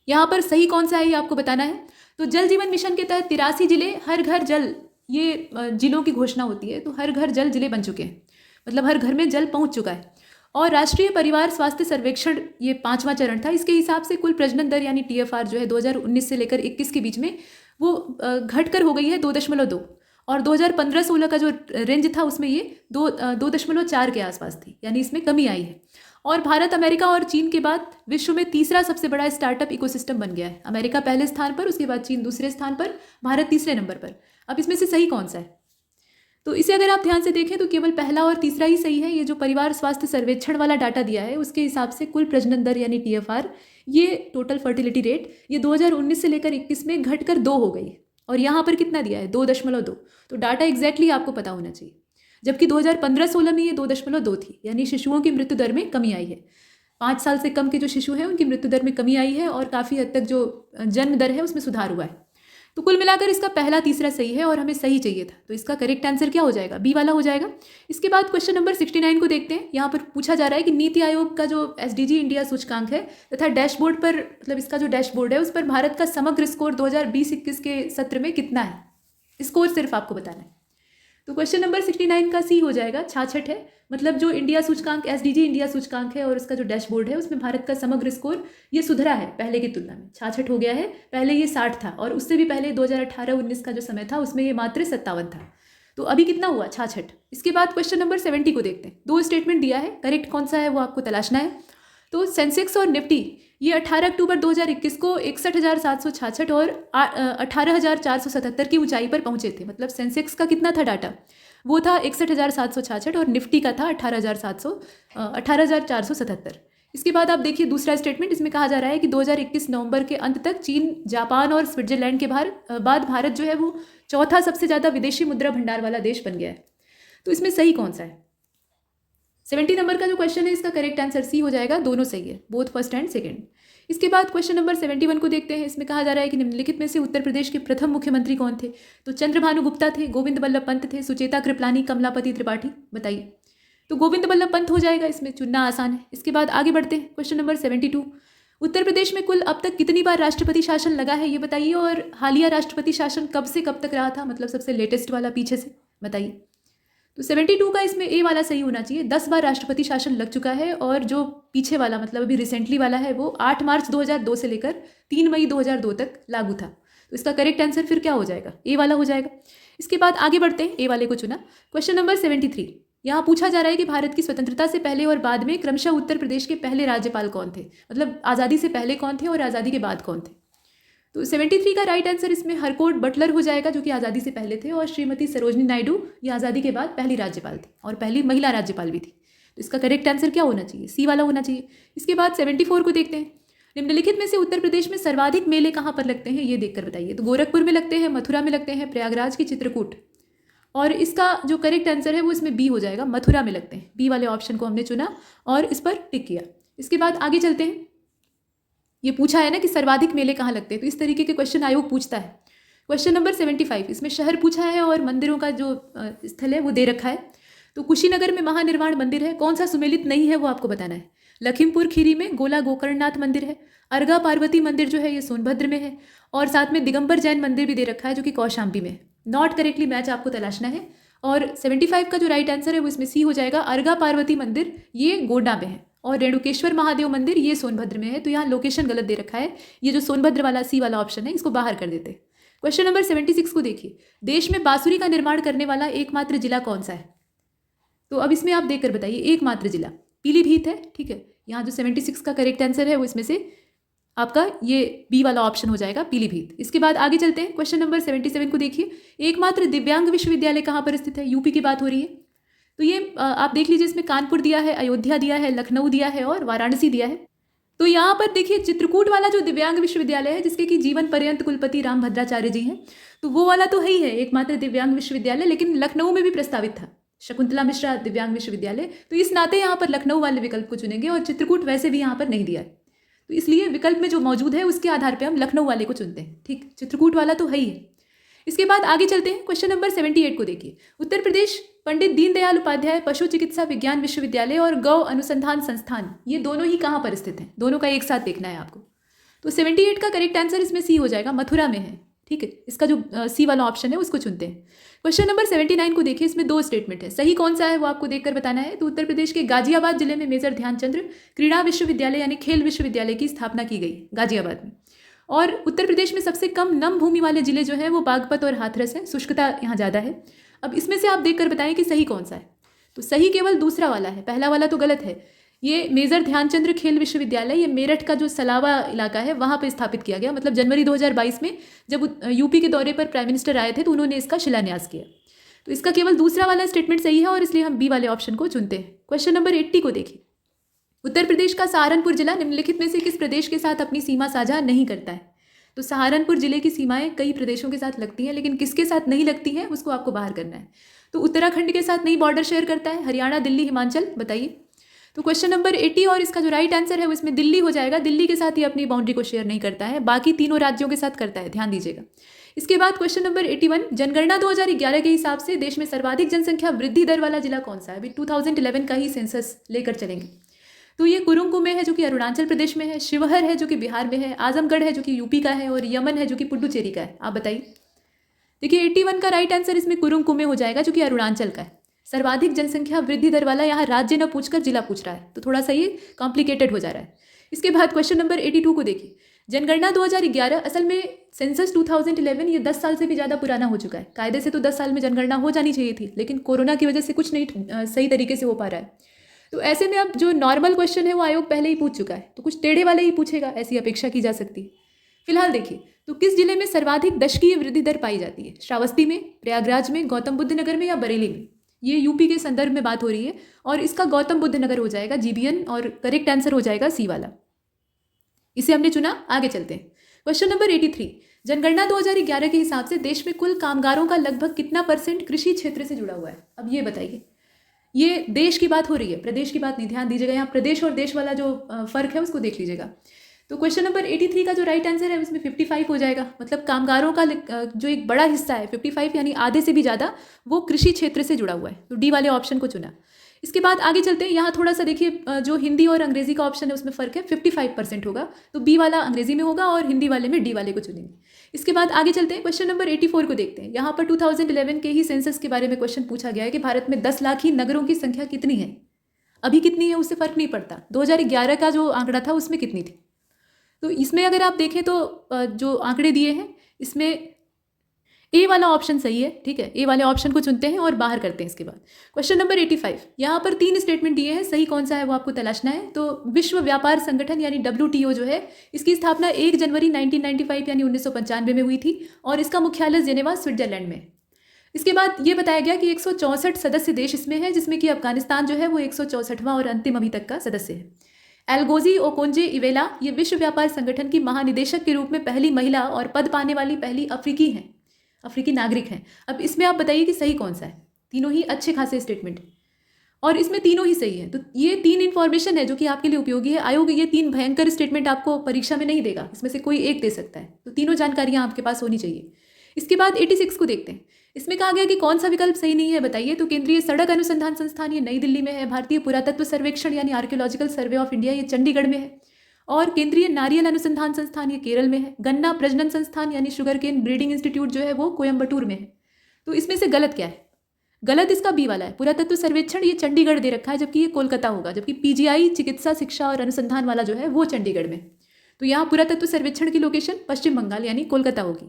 यहाँ पर सही कौन सा है ये आपको बताना है। तो जल जीवन मिशन के तहत 83 जिले हर घर जल, ये जिलों की घोषणा होती है। तो हर घर जल जिले बन चुके हैं, मतलब हर घर में जल पहुँच चुका है। और राष्ट्रीय परिवार स्वास्थ्य सर्वेक्षण ये 5वां चरण था। इसके हिसाब से कुल प्रजनन दर यानी TFR जो है 2019 से लेकर 21 के बीच में वो घटकर हो गई है 2.2 और 2015-16 का जो रेंज था उसमें ये 2.4 के आसपास थी, यानी इसमें कमी आई है। और भारत अमेरिका और चीन के बाद विश्व में तीसरा सबसे बड़ा स्टार्टअप इकोसिस्टम बन गया है। अमेरिका पहले स्थान पर, उसके बाद चीन दूसरे स्थान पर, भारत तीसरे नंबर पर। अब इसमें से सही कौन सा है, तो इसे अगर आप ध्यान से देखें तो केवल पहला और तीसरा ही सही है। ये जो परिवार स्वास्थ्य सर्वेक्षण वाला डाटा दिया है उसके हिसाब से कुल प्रजनन दर यानी TFR, ये टोटल फर्टिलिटी रेट, ये 2019 से लेकर 21 में घटकर 2 हो गई और यहाँ पर कितना दिया है 2.2। तो डाटा एग्जैक्टली आपको पता होना चाहिए। जबकि 2015-16 में ये 2.2 थी, यानी शिशुओं की मृत्यु दर में कमी आई है। 5 साल से कम के जो शिशु हैं उनकी मृत्यु दर में कमी आई है और काफ़ी हद तक जो जन्म दर है उसमें सुधार हुआ है। तो कुल मिलाकर इसका पहला तीसरा सही है और हमें सही चाहिए था। तो इसका करेक्ट आंसर क्या हो जाएगा, बी वाला हो जाएगा। इसके बाद क्वेश्चन नंबर 69 को देखते हैं। यहाँ पर पूछा जा रहा है कि नीति आयोग का जो SDG इंडिया सूचकांक है तथा डैशबोर्ड पर, मतलब इसका जो डैशबोर्ड है उस पर भारत का समग्र स्कोर 2020-21 के सत्र में कितना है, स्कोर सिर्फ आपको बताना है। तो क्वेश्चन नंबर 69 का सी हो जाएगा, 66 है। मतलब जो इंडिया सूचकांक SDG इंडिया सूचकांक है और उसका जो डैशबोर्ड है उसमें भारत का समग्र स्कोर ये सुधरा है पहले की तुलना में, 66 हो गया है। पहले ये 60 था और उससे भी पहले 2018-19 का जो समय था उसमें ये मात्र 57 था। तो अभी कितना हुआ, 66। इसके बाद क्वेश्चन नंबर 70 को देखते हैं। 2 स्टेटमेंट दिया है, करेक्ट कौन सा है वो आपको तलाशना है। तो सेंसेक्स और निफ्टी ये 18 अक्टूबर 2021 को 61,766 और 18,477 की ऊंचाई पर पहुंचे थे। मतलब सेंसेक्स का कितना था डाटा, वो था 61,766 और निफ्टी का था 18,477। इसके बाद आप देखिए दूसरा स्टेटमेंट, इसमें कहा जा रहा है कि 2021 नवंबर के अंत तक चीन, जापान और स्विट्जरलैंड के बाद भारत जो है वो चौथा सबसे ज़्यादा विदेशी मुद्रा भंडार वाला देश बन गया है। तो इसमें सही कौन सा है। 70 नंबर का जो क्वेश्चन है इसका करेक्ट आंसर सी हो जाएगा, दोनों सही है, बोथ फर्स्ट एंड सेकंड। इसके बाद क्वेश्चन नंबर 71 को देखते हैं। इसमें कहा जा रहा है कि निम्नलिखित में से उत्तर प्रदेश के प्रथम मुख्यमंत्री कौन थे। तो चंद्रभानु गुप्ता थे, गोविंद बल्लभ पंत थे, सुचेता कृपलानी, कमलापति त्रिपाठी, बताइए। तो गोविंद बल्लभ पंत हो जाएगा, इसमें चुनना आसान है। इसके बाद आगे बढ़ते हैं, क्वेश्चन नंबर 72। उत्तर प्रदेश में कुल अब तक कितनी बार राष्ट्रपति शासन लगा है ये बताइए, और हालिया राष्ट्रपति शासन कब से कब तक रहा था, मतलब सबसे लेटेस्ट वाला पीछे से, बताइए। तो 72 का इसमें ए वाला सही होना चाहिए। 10 बार राष्ट्रपति शासन लग चुका है और जो पीछे वाला मतलब अभी रिसेंटली वाला है वो 8 मार्च 2002 से लेकर 3 मई 2002 तक लागू था। तो इसका करेक्ट आंसर फिर क्या हो जाएगा, ए वाला हो जाएगा। इसके बाद आगे बढ़ते हैं, ए वाले को चुना। क्वेश्चन नंबर 73, यहाँ पूछा जा रहा है कि भारत की स्वतंत्रता से पहले और बाद में क्रमशः उत्तर प्रदेश के पहले राज्यपाल कौन थे, मतलब आज़ादी से पहले कौन थे और आज़ादी के बाद कौन थे। तो 73 का राइट आंसर इसमें हरकोट बटलर हो जाएगा, जो कि आज़ादी से पहले थे, और श्रीमती सरोजनी नायडू ये आज़ादी के बाद पहली राज्यपाल थी और पहली महिला राज्यपाल भी थी। तो इसका करेक्ट आंसर क्या होना चाहिए, सी वाला होना चाहिए। इसके बाद 74 को देखते हैं। निम्नलिखित में से उत्तर प्रदेश में सर्वाधिक मेले कहाँ पर लगते हैं ये देखकर बताइए। तो गोरखपुर में लगते हैं, मथुरा में लगते हैं, प्रयागराज की चित्रकूट, और इसका जो करेक्ट आंसर है वो इसमें बी हो जाएगा, मथुरा में लगते हैं। बी वाले ऑप्शन को हमने चुना और इस पर टिक किया। इसके बाद आगे चलते हैं। ये पूछा है ना कि सर्वाधिक मेले कहाँ लगते हैं, तो इस तरीके के क्वेश्चन आयोग पूछता है। क्वेश्चन नंबर 75, इसमें शहर पूछा है और मंदिरों का जो स्थल है वो दे रखा है। तो कुशीनगर में महानिर्वाण मंदिर है, कौन सा सुमेलित नहीं है वो आपको बताना है। लखीमपुर खीरी में गोला गोकर्णनाथ मंदिर है। अर्घा पार्वती मंदिर जो है ये सोनभद्र में है, और साथ में दिगंबर जैन मंदिर भी दे रखा है जो कि कौशाम्बी में है। नॉट करेक्टली मैच आपको तलाशना है, और 75 का जो राइट आंसर है वो इसमें सी हो जाएगा। अर्घा पार्वती मंदिर ये गोड्डा में है, और रेणुकेश्वर महादेव मंदिर ये सोनभद्र में है। तो यहाँ लोकेशन गलत दे रखा है, ये जो सोनभद्र वाला सी वाला ऑप्शन है इसको बाहर कर देते हैं। क्वेश्चन नंबर 76 को देखिए, देश में बांसुरी का निर्माण करने वाला एकमात्र जिला कौन सा है। तो अब इसमें आप देखकर बताइए, एकमात्र जिला पीलीभीत है, ठीक है। यहाँ जो 76 का करेक्ट आंसर है वो इसमें से आपका ये बी वाला ऑप्शन हो जाएगा, पीलीभीत। इसके बाद आगे चलते हैं, क्वेश्चन नंबर 77 को देखिए, एकमात्र दिव्यांग विश्वविद्यालय कहाँ पर स्थित है। यूपी की बात हो रही है, तो ये आप देख लीजिए, इसमें कानपुर दिया है, अयोध्या दिया है, लखनऊ दिया है और वाराणसी दिया है। तो यहाँ पर देखिए चित्रकूट वाला जो दिव्यांग विश्वविद्यालय है, जिसके कि जीवन पर्यंत कुलपति राम भद्राचार्य जी हैं, तो वो वाला तो है ही है एकमात्र दिव्यांग विश्वविद्यालय, लेकिन लखनऊ में भी प्रस्तावित था शकुंतला मिश्रा दिव्यांग विश्वविद्यालय। तो इस नाते यहाँ पर लखनऊ वाले विकल्प को चुनेंगे, और चित्रकूट वैसे भी यहाँ पर नहीं दिया है, तो इसलिए विकल्प में जो मौजूद है उसके आधार पर हम लखनऊ वाले को चुनते हैं, ठीक। चित्रकूट वाला तो है ही है। इसके बाद आगे चलते हैं, क्वेश्चन नंबर 78 को देखिए, उत्तर प्रदेश पंडित दीनदयाल उपाध्याय पशु चिकित्सा विज्ञान विश्वविद्यालय और गौ अनुसंधान संस्थान, ये दोनों ही कहाँ पर स्थित हैं, दोनों का एक साथ देखना है आपको। तो 78 का करेक्ट आंसर इसमें सी हो जाएगा, मथुरा में है, ठीक है। इसका जो सी वाला ऑप्शन है उसको चुनते हैं। क्वेश्चन नंबर 79 को देखिए, इसमें दो स्टेटमेंट है, सही कौन सा है वो आपको देखकर बताना है। तो उत्तर प्रदेश के गाजियाबाद जिले में मेजर ध्यानचंद्र क्रीड़ा विश्वविद्यालय यानी खेल विश्वविद्यालय की स्थापना की गई गाजियाबाद में। और उत्तर प्रदेश में सबसे कम नम भूमि वाले जिले जो हैं वो बागपत और हाथरस है, शुष्कता यहाँ ज़्यादा है। अब इसमें से आप देखकर बताएं कि सही कौन सा है। तो सही केवल दूसरा वाला है, पहला वाला तो गलत है। ये मेजर ध्यानचंद्र खेल विश्वविद्यालय ये मेरठ का जो सलावा इलाका है वहाँ पे स्थापित किया गया, मतलब जनवरी 2022 में जब यूपी के दौरे पर प्राइम मिनिस्टर आए थे तो उन्होंने इसका शिलान्यास किया। तो इसका केवल दूसरा वाला स्टेटमेंट सही है, और इसलिए हम बी वाले ऑप्शन को चुनते हैं। क्वेश्चन नंबर 80 को देखिए, उत्तर प्रदेश का सहारनपुर जिला निम्नलिखित में से किस प्रदेश के साथ अपनी सीमा साझा नहीं करता है। तो सहारनपुर जिले की सीमाएं कई प्रदेशों के साथ लगती हैं, लेकिन किसके साथ नहीं लगती हैं उसको आपको बाहर करना है। तो उत्तराखंड के साथ नहीं बॉर्डर शेयर करता है, हरियाणा, दिल्ली, हिमाचल, बताइए। तो क्वेश्चन नंबर 80 और इसका जो राइट आंसर है वो इसमें दिल्ली हो जाएगा। दिल्ली के साथ ही अपनी बाउंड्री को शेयर नहीं करता है, बाकी तीनों राज्यों के साथ करता है, ध्यान दीजिएगा। इसके बाद क्वेश्चन नंबर 81, जनगणना 2011 के हिसाब से देश में सर्वाधिक जनसंख्या वृद्धि दर वाला जिला कौन सा है। अभी 2011 का ही सेंसस लेकर चलेंगे। तो ये कुरुंग कुमे है जो कि अरुणाचल प्रदेश में है, शिवहर है जो कि बिहार में है, आजमगढ़ है जो कि यूपी का है, और यमन है जो कि पुडुचेरी का है। आप बताइए। देखिए 81 का राइट आंसर इसमें कुरुंग कुमे हो जाएगा जो कि अरुणाचल का है। सर्वाधिक जनसंख्या वृद्धि दर वाला यहाँ राज्य न पूछकर जिला पूछ रहा है, तो थोड़ा सा ये कॉम्प्लिकेटेड हो जा रहा है। इसके बाद क्वेश्चन नंबर 82 को देखिए, जनगणना 2011 असल में सेंसस 2011 ये 10 साल से भी ज़्यादा पुराना हो चुका है। कायदे से तो 10 साल में जनगणना हो जानी चाहिए थी, लेकिन कोरोना की वजह से कुछ नहीं सही तरीके से हो पा रहा है। तो ऐसे में अब जो नॉर्मल क्वेश्चन है वो आयोग पहले ही पूछ चुका है, तो कुछ टेढ़े वाले ही पूछेगा, ऐसी अपेक्षा की जा सकती है। फिलहाल देखिए, तो किस जिले में सर्वाधिक दशकीय वृद्धि दर पाई जाती है। श्रावस्ती में, प्रयागराज में, गौतम बुद्ध नगर में या बरेली में। ये यूपी के संदर्भ में बात हो रही है, और इसका गौतम बुद्ध नगर हो जाएगा, GBN, और करेक्ट आंसर हो जाएगा सी वाला। इसे हमने चुना। आगे चलते हैं, क्वेश्चन नंबर 83, जनगणना 2011 के हिसाब से देश में कुल कामगारों का लगभग कितना % कृषि क्षेत्र से जुड़ा हुआ है। अब ये बताइए, ये देश की बात हो रही है, प्रदेश की बात नहीं, ध्यान दीजिएगा। यहाँ प्रदेश और देश वाला जो फर्क है उसको देख लीजिएगा। तो क्वेश्चन नंबर 83 का जो राइट आंसर है उसमें 55 हो जाएगा, मतलब कामगारों का जो एक बड़ा हिस्सा है 55 यानी आधे से भी ज़्यादा वो कृषि क्षेत्र से जुड़ा हुआ है। तो डी वाले ऑप्शन को चुना। इसके बाद आगे चलते हैं, यहाँ थोड़ा सा देखिए, जो हिंदी और अंग्रेजी का ऑप्शन है उसमें फ़र्क है, 55% होगा, तो बी वाला अंग्रेजी में होगा और हिंदी वाले में डी वाले को चुनेंगे। इसके बाद आगे चलते हैं, क्वेश्चन नंबर 84 को देखते हैं। यहाँ पर 2011 के ही सेंसस के बारे में क्वेश्चन पूछा गया है कि भारत में 10 लाख ही नगरों की संख्या कितनी है। अभी कितनी है उससे फ़र्क नहीं पड़ता, 2011 का जो आंकड़ा था उसमें कितनी थी। तो इसमें अगर आप देखें तो जो आंकड़े दिए हैं इसमें ए वाला ऑप्शन सही है, ठीक है। ए वाले ऑप्शन को चुनते हैं और बाहर करते हैं। इसके बाद क्वेश्चन नंबर 85, यहाँ पर 3 स्टेटमेंट दिए हैं, सही कौन सा है वो आपको तलाशना है। तो विश्व व्यापार संगठन यानी WTO जो है, इसकी स्थापना 1 जनवरी 1995 यानी 1995 में हुई थी, और इसका मुख्यालय जेनेवा, स्विट्जरलैंड में। इसके बाद ये बताया गया कि 164 सदस्य देश इसमें है, जिसमें कि अफगानिस्तान जो है वो 164वां और अंतिम अभी तक का सदस्य है। एल्गोजी ओकोंजे इवेला ये विश्व व्यापार संगठन की महानिदेशक के रूप में पहली महिला और पद पाने वाली पहली अफ्रीकी नागरिक हैं। अब इसमें आप बताइए कि सही कौन सा है। तीनों ही अच्छे खासे स्टेटमेंट और इसमें तीनों ही सही है। तो ये 3 इन्फॉर्मेशन है जो कि आपके लिए उपयोगी है। आयोग ये 3 भयंकर स्टेटमेंट आपको परीक्षा में नहीं देगा, इसमें से कोई एक दे सकता है। तो तीनों जानकारियाँ आपके पास होनी चाहिए। इसके बाद 86 को देखते हैं। इसमें कहा गया कि कौन सा विकल्प सही नहीं है बताइए। तो केंद्रीय सड़क अनुसंधान संस्थान ये नई दिल्ली में है, भारतीय पुरातत्व सर्वेक्षण यानी आर्कियोलॉजिकल सर्वे ऑफ इंडिया ये चंडीगढ़ में है, और केंद्रीय नारियल अनुसंधान संस्थान ये केरल में है, गन्ना प्रजनन संस्थान यानी शुगर केन ब्रीडिंग इंस्टीट्यूट जो है वो कोयम्बटूर में है। तो इसमें से गलत क्या है? गलत इसका बी वाला है, पुरातत्व सर्वेक्षण ये चंडीगढ़ दे रखा है जबकि ये कोलकाता होगा, जबकि पीजीआई चिकित्सा शिक्षा और अनुसंधान वाला जो है वो चंडीगढ़ में। तो यहाँ पुरातत्व सर्वेक्षण की लोकेशन पश्चिम बंगाल यानी कोलकाता होगी।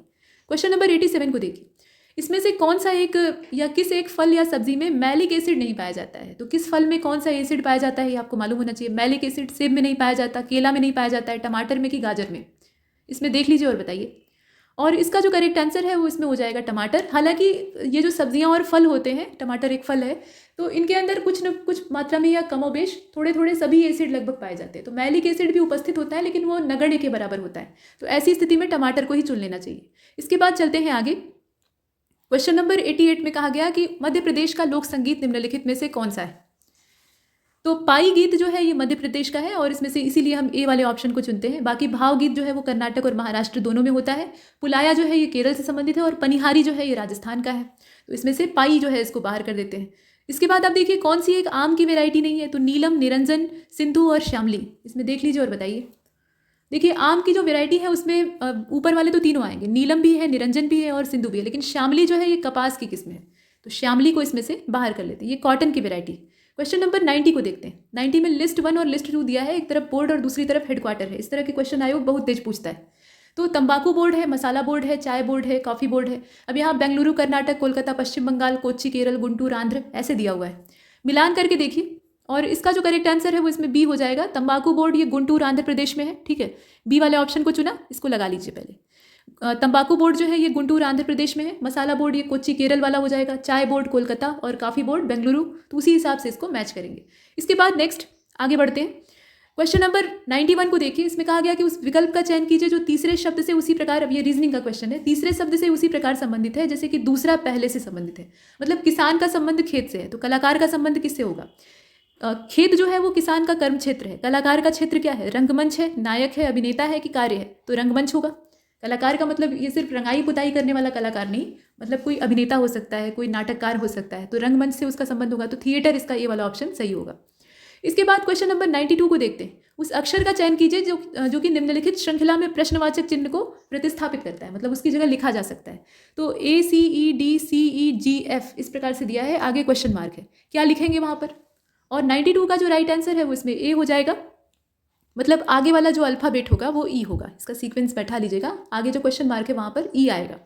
क्वेश्चन नंबर 87 को देखिए। इसमें से कौन सा एक या किस एक फल या सब्जी में मैलिक एसिड नहीं पाया जाता है? तो किस फल में कौन सा एसिड पाया जाता है ये आपको मालूम होना चाहिए। मैलिक एसिड सेब में नहीं पाया जाता, केला में नहीं पाया जाता है, टमाटर में कि गाजर में? इसमें देख लीजिए और बताइए। और इसका जो करेक्ट आंसर है वो इसमें हो जाएगा टमाटर। हालांकि ये जो सब्जियां और फल होते हैं, टमाटर एक फल है, तो इनके अंदर कुछ न कुछ मात्रा में या कमोबेश थोड़े थोड़े सभी एसिड लगभग पाए जाते हैं। तो मैलिक एसिड भी उपस्थित होता है लेकिन वो नगण्य के बराबर होता है। तो ऐसी स्थिति में टमाटर को ही चुन लेना चाहिए। इसके बाद चलते हैं आगे। क्वेश्चन नंबर 88 में कहा गया कि मध्य प्रदेश का लोक संगीत निम्नलिखित में से कौन सा है? तो पाई गीत जो है ये मध्य प्रदेश का है और इसमें से इसीलिए हम ए वाले ऑप्शन को चुनते हैं। बाकी भाव गीत जो है वो कर्नाटक और महाराष्ट्र दोनों में होता है। पुलाया जो है ये केरल से संबंधित है और पनिहारी जो है ये राजस्थान का है। तो इसमें से पाई जो है इसको बाहर कर देते हैं। इसके बाद आप देखिए कौन सी एक आम की वेराइटी नहीं है। तो नीलम, निरंजन, सिंधु और श्यामली। इसमें देख लीजिए और बताइए। देखिए आम की जो वेराइटी है उसमें ऊपर वाले तो तीनों आएंगे, नीलम भी है, निरंजन भी है और सिंधु भी है, लेकिन श्यामली जो है ये कपास की किस्म है। तो श्यामली को इसमें से बाहर कर लेते हैं। ये कॉटन की वेराइटी। क्वेश्चन नंबर 90 को देखते हैं। 90 में लिस्ट 1 और लिस्ट 2 दिया है। एक तरफ बोर्ड और दूसरी तरफ हेडक्वार्टर है। इस तरह के क्वेश्चन आयोग बहुत तेज पूछता है। तो तंबाकू बोर्ड है, मसाला बोर्ड है, चाय बोर्ड है, कॉफ़ी बोर्ड है। अब यहाँ बेंगलुरु कर्नाटक, कोलकाता पश्चिम बंगाल, कोच्चि केरल, गुंटूर आंध्र ऐसे दिया हुआ है। मिलान करके देखिए और इसका जो करेक्ट आंसर है वो इसमें बी हो जाएगा। तंबाकू बोर्ड ये गुंटूर आंध्र प्रदेश में है। ठीक है, बी वाले ऑप्शन को चुना, इसको लगा लीजिए पहले। तंबाकू बोर्ड जो है ये गुंटूर आंध्र प्रदेश में है। मसाला बोर्ड ये कोच्चि केरल वाला हो जाएगा। चाय बोर्ड कोलकाता और कॉफ़ी बोर्ड बेंगलुरु। तो उसी हिसाब से इसको मैच करेंगे। इसके बाद नेक्स्ट आगे बढ़ते हैं। क्वेश्चन नंबर 91 को देखिए। इसमें कहा गया कि उस विकल्प का चयन कीजिए जो तीसरे शब्द से उसी प्रकार, अब ये रीजनिंग का क्वेश्चन है, तीसरे शब्द से उसी प्रकार संबंधित है जैसे कि दूसरा पहले से संबंधित है। मतलब किसान का संबंध खेत से है तो कलाकार का संबंध किससे होगा? खेत जो है वो किसान का कर्म क्षेत्र है। कलाकार का क्षेत्र क्या है? रंगमंच है, नायक है, अभिनेता है कि कार्य है? तो रंगमंच होगा। कलाकार का मतलब ये सिर्फ रंगाई पुताई करने वाला कलाकार नहीं, मतलब कोई अभिनेता हो सकता है, कोई नाटककार हो सकता है। तो रंगमंच से उसका संबंध होगा। तो थिएटर इसका ये वाला ऑप्शन सही होगा। इसके बाद क्वेश्चन नंबर 92 को देखते हैं। उस अक्षर का चयन कीजिए जो कि निम्नलिखित श्रृंखला में प्रश्नवाचक चिन्ह को प्रतिस्थापित करता है, मतलब उसकी जगह लिखा जा सकता है। तो ACEDCEGF इस प्रकार से दिया है, आगे क्वेश्चन मार्क है, क्या लिखेंगे वहाँ पर? और 92 का जो राइट आंसर है वो इसमें ए हो जाएगा। मतलब आगे वाला जो अल्फाबेट होगा वो ई होगा। इसका सीक्वेंस बैठा लीजिएगा, आगे जो क्वेश्चन मार्क है वहाँ पर ई आएगा।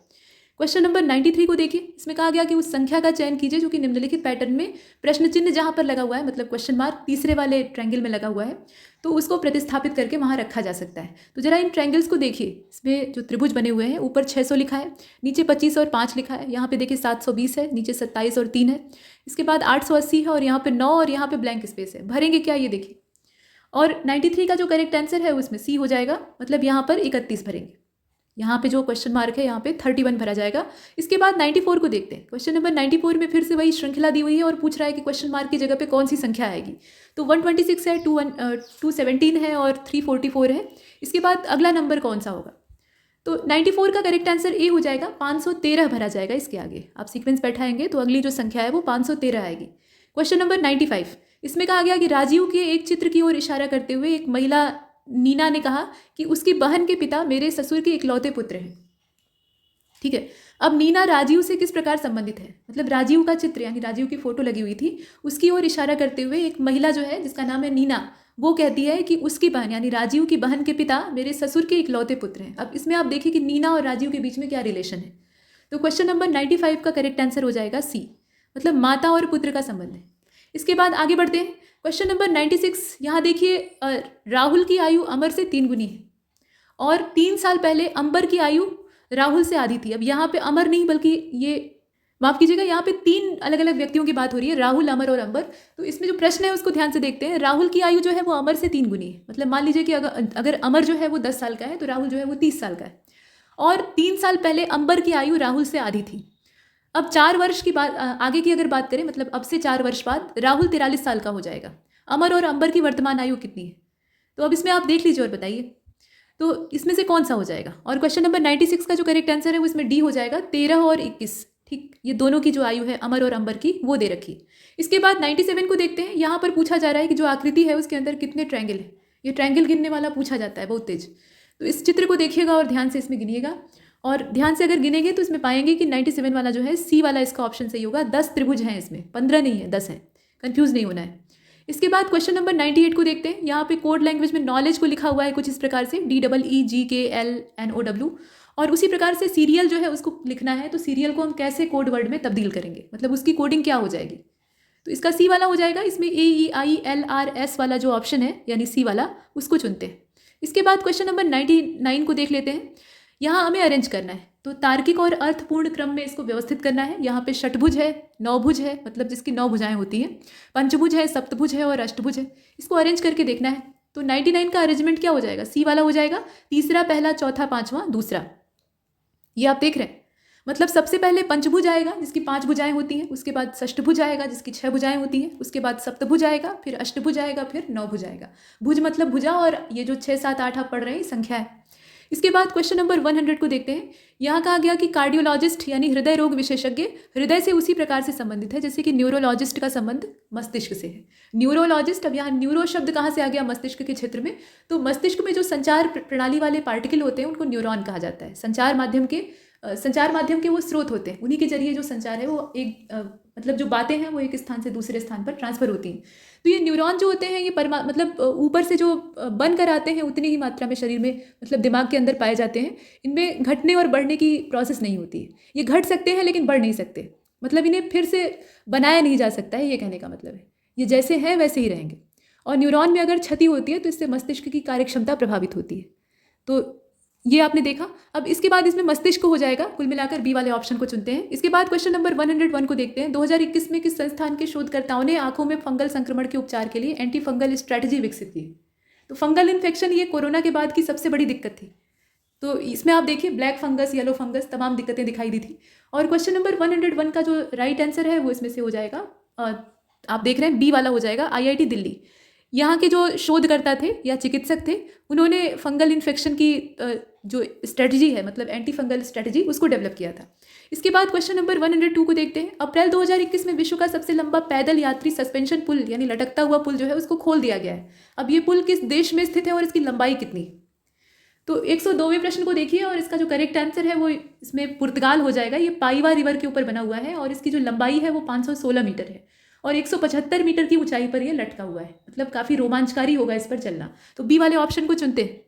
क्वेश्चन नंबर 93 को देखिए। इसमें कहा गया कि उस संख्या का चयन कीजिए जो कि निम्नलिखित पैटर्न में प्रश्न चिन्ह जहाँ पर लगा हुआ है, मतलब क्वेश्चन मार्क तीसरे वाले ट्रायंगल में लगा हुआ है, तो उसको प्रतिस्थापित करके वहाँ रखा जा सकता है। तो जरा इन ट्रायंगल्स को देखिए। इसमें जो त्रिभुज बने हुए हैं, ऊपर 600 लिखा है, नीचे 25 और 5 लिखा है, यहाँ पे देखिए 720 है, नीचे 27 और 3 है, इसके बाद 880 है और यहाँ पे 9 और यहाँ पे ब्लैंक स्पेस है। भरेंगे क्या ये देखिए। और 93 का जो करेक्ट आंसर है उसमें सी हो जाएगा, मतलब यहाँ पर 31 भरेंगे। यहाँ पे जो क्वेश्चन मार्क है यहाँ पे 31 भरा जाएगा। इसके बाद 94 को देखते हैं। क्वेश्चन नंबर 94 में फिर से वही श्रृंखला दी हुई है और पूछ रहा है कि क्वेश्चन मार्क की जगह पे कौन सी संख्या आएगी। तो 126 है, 217 है और 344 है। इसके बाद अगला नंबर कौन सा होगा? तो 94 का करेक्ट आंसर ए हो जाएगा। 513 भरा जाएगा इसके आगे। आप सीक्वेंस बैठाएंगे तो अगली जो संख्या है वो 513 आएगी। क्वेश्चन नंबर 95, इसमें कहा गया कि राजीव के एक चित्र की ओर इशारा करते हुए एक महिला नीना ने कहा कि उसकी बहन के पिता मेरे ससुर के इकलौते पुत्र हैं। ठीक है, अब नीना राजीव से किस प्रकार संबंधित है? मतलब राजीव का चित्र यानी राजीव की फोटो लगी हुई थी, उसकी ओर इशारा करते हुए एक महिला जो है जिसका नाम है नीना, वो कहती है कि उसकी बहन यानी राजीव की बहन के पिता मेरे ससुर के इकलौते पुत्र हैं। अब इसमें आप देखिए कि नीना और राजीव के बीच में क्या रिलेशन है। तो क्वेश्चन नंबर 95 का करेक्ट आंसर हो जाएगा सी, मतलब माता और पुत्र का संबंध है। इसके बाद आगे बढ़ते हैं। क्वेश्चन नंबर 96, यहाँ देखिए राहुल की आयु अमर से 3 गुनी है और 3 साल पहले अंबर की आयु राहुल से आधी थी। अब यहाँ पे अमर नहीं बल्कि ये माफ़ कीजिएगा, यहाँ पे 3 अलग अलग व्यक्तियों की बात हो रही है, राहुल, अमर और अंबर। तो इसमें जो प्रश्न है उसको ध्यान से देखते हैं। राहुल की आयु जो है वो अमर से 3 गुनी है। मतलब मान लीजिए कि अगर अमर जो है वो 10 साल का है तो राहुल जो है वो 30 साल का है, और 3 साल पहले अंबर की आयु राहुल से आधी थी। अब 4 वर्ष की बात आगे की अगर बात करें, मतलब अब से 4 वर्ष बाद राहुल 43 साल का हो जाएगा। अमर और अंबर की वर्तमान आयु कितनी है? तो अब इसमें आप देख लीजिए और बताइए। तो इसमें से कौन सा हो जाएगा? और क्वेश्चन नंबर 96 का जो करेक्ट आंसर है वो इसमें डी हो जाएगा, 13 और 21। ठीक, ये दोनों की जो आयु है अमर और अंबर की वो दे रखी। इसके बाद 97 को देखते हैं। यहाँ पर पूछा जा रहा है कि जो आकृति है उसके अंदर कितने ट्रायंगल है। ये ट्रायंगल गिनने वाला पूछा जाता है बहुत तेज। तो इस चित्र को देखिएगा और ध्यान से इसमें गिनिएगा, और ध्यान से अगर गिनेंगे तो इसमें पाएंगे कि 97 वाला जो है सी वाला इसका ऑप्शन सही होगा। 10 त्रिभुज हैं इसमें, 15 नहीं है, 10 है, कंफ्यूज नहीं होना है। इसके बाद क्वेश्चन नंबर 98 को देखते हैं। यहाँ पे कोड लैंग्वेज में नॉलेज को लिखा हुआ है कुछ इस प्रकार से, DEEGKLNOW, और उसी प्रकार से सीरियल जो है उसको लिखना है। तो सीरियल को हम कैसे कोड वर्ड में तब्दील करेंगे, मतलब उसकी कोडिंग क्या हो जाएगी? तो इसका सी वाला हो जाएगा। इसमें AEILRS वाला जो ऑप्शन है यानी सी वाला, उसको चुनते हैं। इसके बाद क्वेश्चन नंबर 99 को देख लेते हैं। यहाँ हमें अरेंज करना है, तो तार्किक और अर्थपूर्ण क्रम में इसको व्यवस्थित करना है। यहाँ पे षटभुज है, नौभुज है, मतलब जिसकी 9 भुजाएं होती हैं, पंचभुज है, सप्तभुज है और अष्टभुज है। इसको अरेंज करके देखना है। तो 99 का अरेंजमेंट क्या हो जाएगा? सी वाला हो जाएगा, तीसरा, पहला, चौथा, पांचवा, दूसरा। ये आप देख रहे हैं, मतलब सबसे पहले पंचभुज आएगा जिसकी 5 भुजाएं होती हैं, उसके बाद षष्ठभुज आएगा जिसकी 6 भुजाएं होती हैं, उसके बाद सप्तभुज आएगा, फिर अष्टभुज आएगा, फिर 9 भुज आएगा। भुज मतलब भुजा, और ये जो 6, 7, 8 आप पढ़ रहे हैं संख्या है। इसके बाद क्वेश्चन नंबर 100 को देखते हैं। यहाँ कहा गया कि कार्डियोलॉजिस्ट यानी हृदय रोग विशेषज्ञ हृदय से उसी प्रकार से संबंधित है जैसे कि न्यूरोलॉजिस्ट का संबंध मस्तिष्क से है। न्यूरोलॉजिस्ट, अब यहाँ न्यूरो शब्द कहाँ से आ गया? मस्तिष्क के क्षेत्र में। तो मस्तिष्क में जो संचार प्रणाली वाले पार्टिकल होते हैं उनको न्यूरॉन कहा जाता है। संचार माध्यम के वो स्रोत होते हैं, उन्हीं के जरिए जो संचार है वो मतलब जो बातें हैं वो एक स्थान से दूसरे स्थान पर ट्रांसफर होती हैं। तो ये न्यूरॉन जो होते हैं ये मतलब ऊपर से जो बन कर आते हैं उतनी ही मात्रा में शरीर में, मतलब दिमाग के अंदर पाए जाते हैं। इनमें घटने और बढ़ने की प्रोसेस नहीं होती है। ये घट सकते हैं लेकिन बढ़ नहीं सकते, मतलब इन्हें फिर से बनाया नहीं जा सकता है, ये कहने का मतलब है। ये जैसे हैं वैसे ही रहेंगे। और न्यूरॉन में अगर क्षति होती है तो इससे मस्तिष्क की कार्यक्षमता प्रभावित होती है। तो ये आपने देखा। अब इसके बाद इसमें मस्तिष्क हो जाएगा। कुल मिलाकर बी वाले ऑप्शन को चुनते हैं। इसके बाद क्वेश्चन नंबर 101 को देखते हैं। 2021 में किस संस्थान के शोधकर्ताओं ने आंखों में फंगल संक्रमण के उपचार के लिए एंटी फंगल स्ट्रैटेजी विकसित की? तो फंगल इन्फेक्शन ये कोरोना के बाद की सबसे बड़ी दिक्कत थी। तो इसमें आप देखिए ब्लैक फंगस, येलो फंगस, तमाम दिक्कतें दिखाई दी थी। और क्वेश्चन नंबर 101 का जो राइट आंसर है वो इसमें से हो जाएगा, आप देख रहे हैं बी वाला हो जाएगा, IIT दिल्ली। यहाँ के जो शोधकर्ता थे या चिकित्सक थे उन्होंने फंगल इन्फेक्शन की जो स्ट्रेटजी है, मतलब एंटी फंगल स्ट्रेटजी, उसको डेवलप किया था। इसके बाद क्वेश्चन नंबर 102 को देखते हैं। अप्रैल 2021 में विश्व का सबसे लंबा पैदल यात्री सस्पेंशन पुल यानी लटकता हुआ पुल जो है उसको खोल दिया गया है। अब ये पुल किस देश में स्थित है और इसकी लंबाई कितनी? तो 102वें प्रश्न को देखिए और इसका जो करेक्ट आंसर है वो इसमें पुर्तगाल हो जाएगा। ये पाइवा रिवर के ऊपर बना हुआ है और इसकी जो लंबाई है वो 516 मीटर है और 175 मीटर की ऊंचाई पर यह लटका हुआ है। मतलब काफ़ी रोमांचकारी होगा इस पर चलना। तो बी वाले ऑप्शन को चुनते हैं।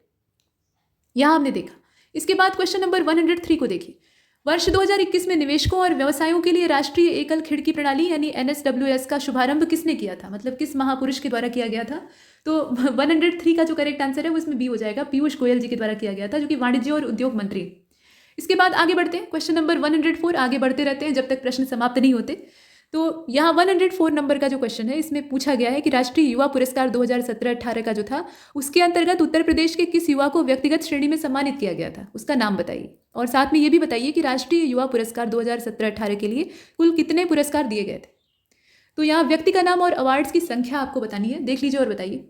यहाँ हमने देखा। इसके बाद क्वेश्चन नंबर 103 को देखिए। वर्ष 2021 में निवेशकों और व्यवसायों के लिए राष्ट्रीय एकल खिड़की प्रणाली यानी NSWS का शुभारंभ किसने किया था? मतलब किस महापुरुष के द्वारा किया गया था? तो 103 का जो करेक्ट आंसर है वो इसमें बी हो जाएगा, पीयूष गोयल जी के द्वारा किया गया था, जो कि वाणिज्य और उद्योग मंत्री। इसके बाद आगे बढ़ते हैं। क्वेश्चन नंबर 104, आगे बढ़ते रहते हैं जब तक प्रश्न समाप्त नहीं होते। तो यहाँ 104 नंबर का जो क्वेश्चन है इसमें पूछा गया है कि राष्ट्रीय युवा पुरस्कार 2017-18 का जो था उसके अंतर्गत उत्तर प्रदेश के किस युवा को व्यक्तिगत श्रेणी में सम्मानित किया गया था, उसका नाम बताइए। और साथ में ये भी बताइए कि राष्ट्रीय युवा पुरस्कार 2017-18 के लिए कुल कितने पुरस्कार दिए गए थे। तो यहाँ व्यक्ति का नाम और अवार्ड्स की संख्या आपको बतानी है, देख लीजिए और बताइए।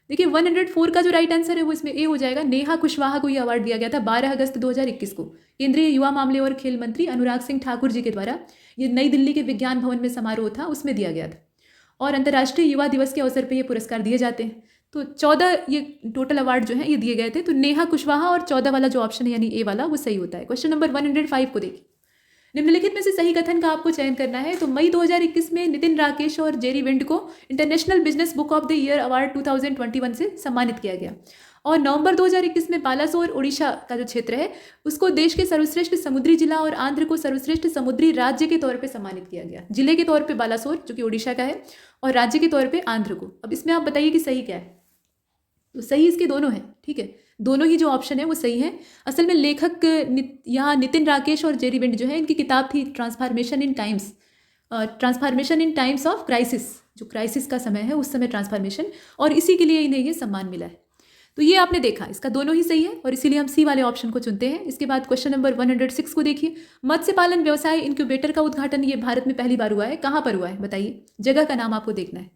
देखिए 104 का जो राइट आंसर है वो इसमें ए हो जाएगा। नेहा कुशवाहा को ये अवार्ड दिया गया था 12 अगस्त 2021 को केंद्रीय युवा मामले और खेल मंत्री अनुराग सिंह ठाकुर जी के द्वारा। ये नई दिल्ली के विज्ञान भवन में समारोह था, उसमें दिया गया था। और अंतर्राष्ट्रीय युवा दिवस के अवसर पर ये पुरस्कार दिए जाते हैं। तो 14 ये टोटल अवार्ड जो है ये दिए गए थे। तो नेहा कुशवाहा और 14 वाला जो ऑप्शन है यानी ए वाला वो सही होता है। क्वेश्चन नंबर 105 को देखिए। निम्नलिखित में से सही कथन का आपको चयन करना है। तो मई 2021 में नितिन राकेश और जेरी विंड को international business book of the year award 2021 से सम्मानित किया गया। और नवंबर 2021 में बालासोर ओडिशा का जो क्षेत्र है उसको देश के सर्वश्रेष्ठ समुद्री जिला और आंध्र को सर्वश्रेष्ठ समुद्री राज्य के तौर पे सम्मानित किया गया। जिले के तौर पे बालासोर जो कि ओडिशा का है और राज्य के तौर पे आंध्र को। अब इसमें आप बताइए कि सही क्या है। तो सही इसके दोनों हैं, ठीक है, दोनों ही जो ऑप्शन है वो सही है। असल में लेखक यहाँ नितिन राकेश और जेरी विंड जो है इनकी किताब थी transformation in times of crisis, जो क्राइसिस का समय है उस समय ट्रांसफॉर्मेशन, और इसी के लिए इन्हें ये सम्मान मिला है। तो ये आपने देखा, इसका दोनों ही सही है और इसीलिए हम सी वाले ऑप्शन को चुनते हैं। इसके बाद क्वेश्चन नंबर 106 को देखिए। मत्स्य पालन व्यवसाय इनक्यूबेटर का उद्घाटन ये भारत में पहली बार हुआ है, कहाँ पर हुआ है बताइए, जगह का नाम आपको देखना है।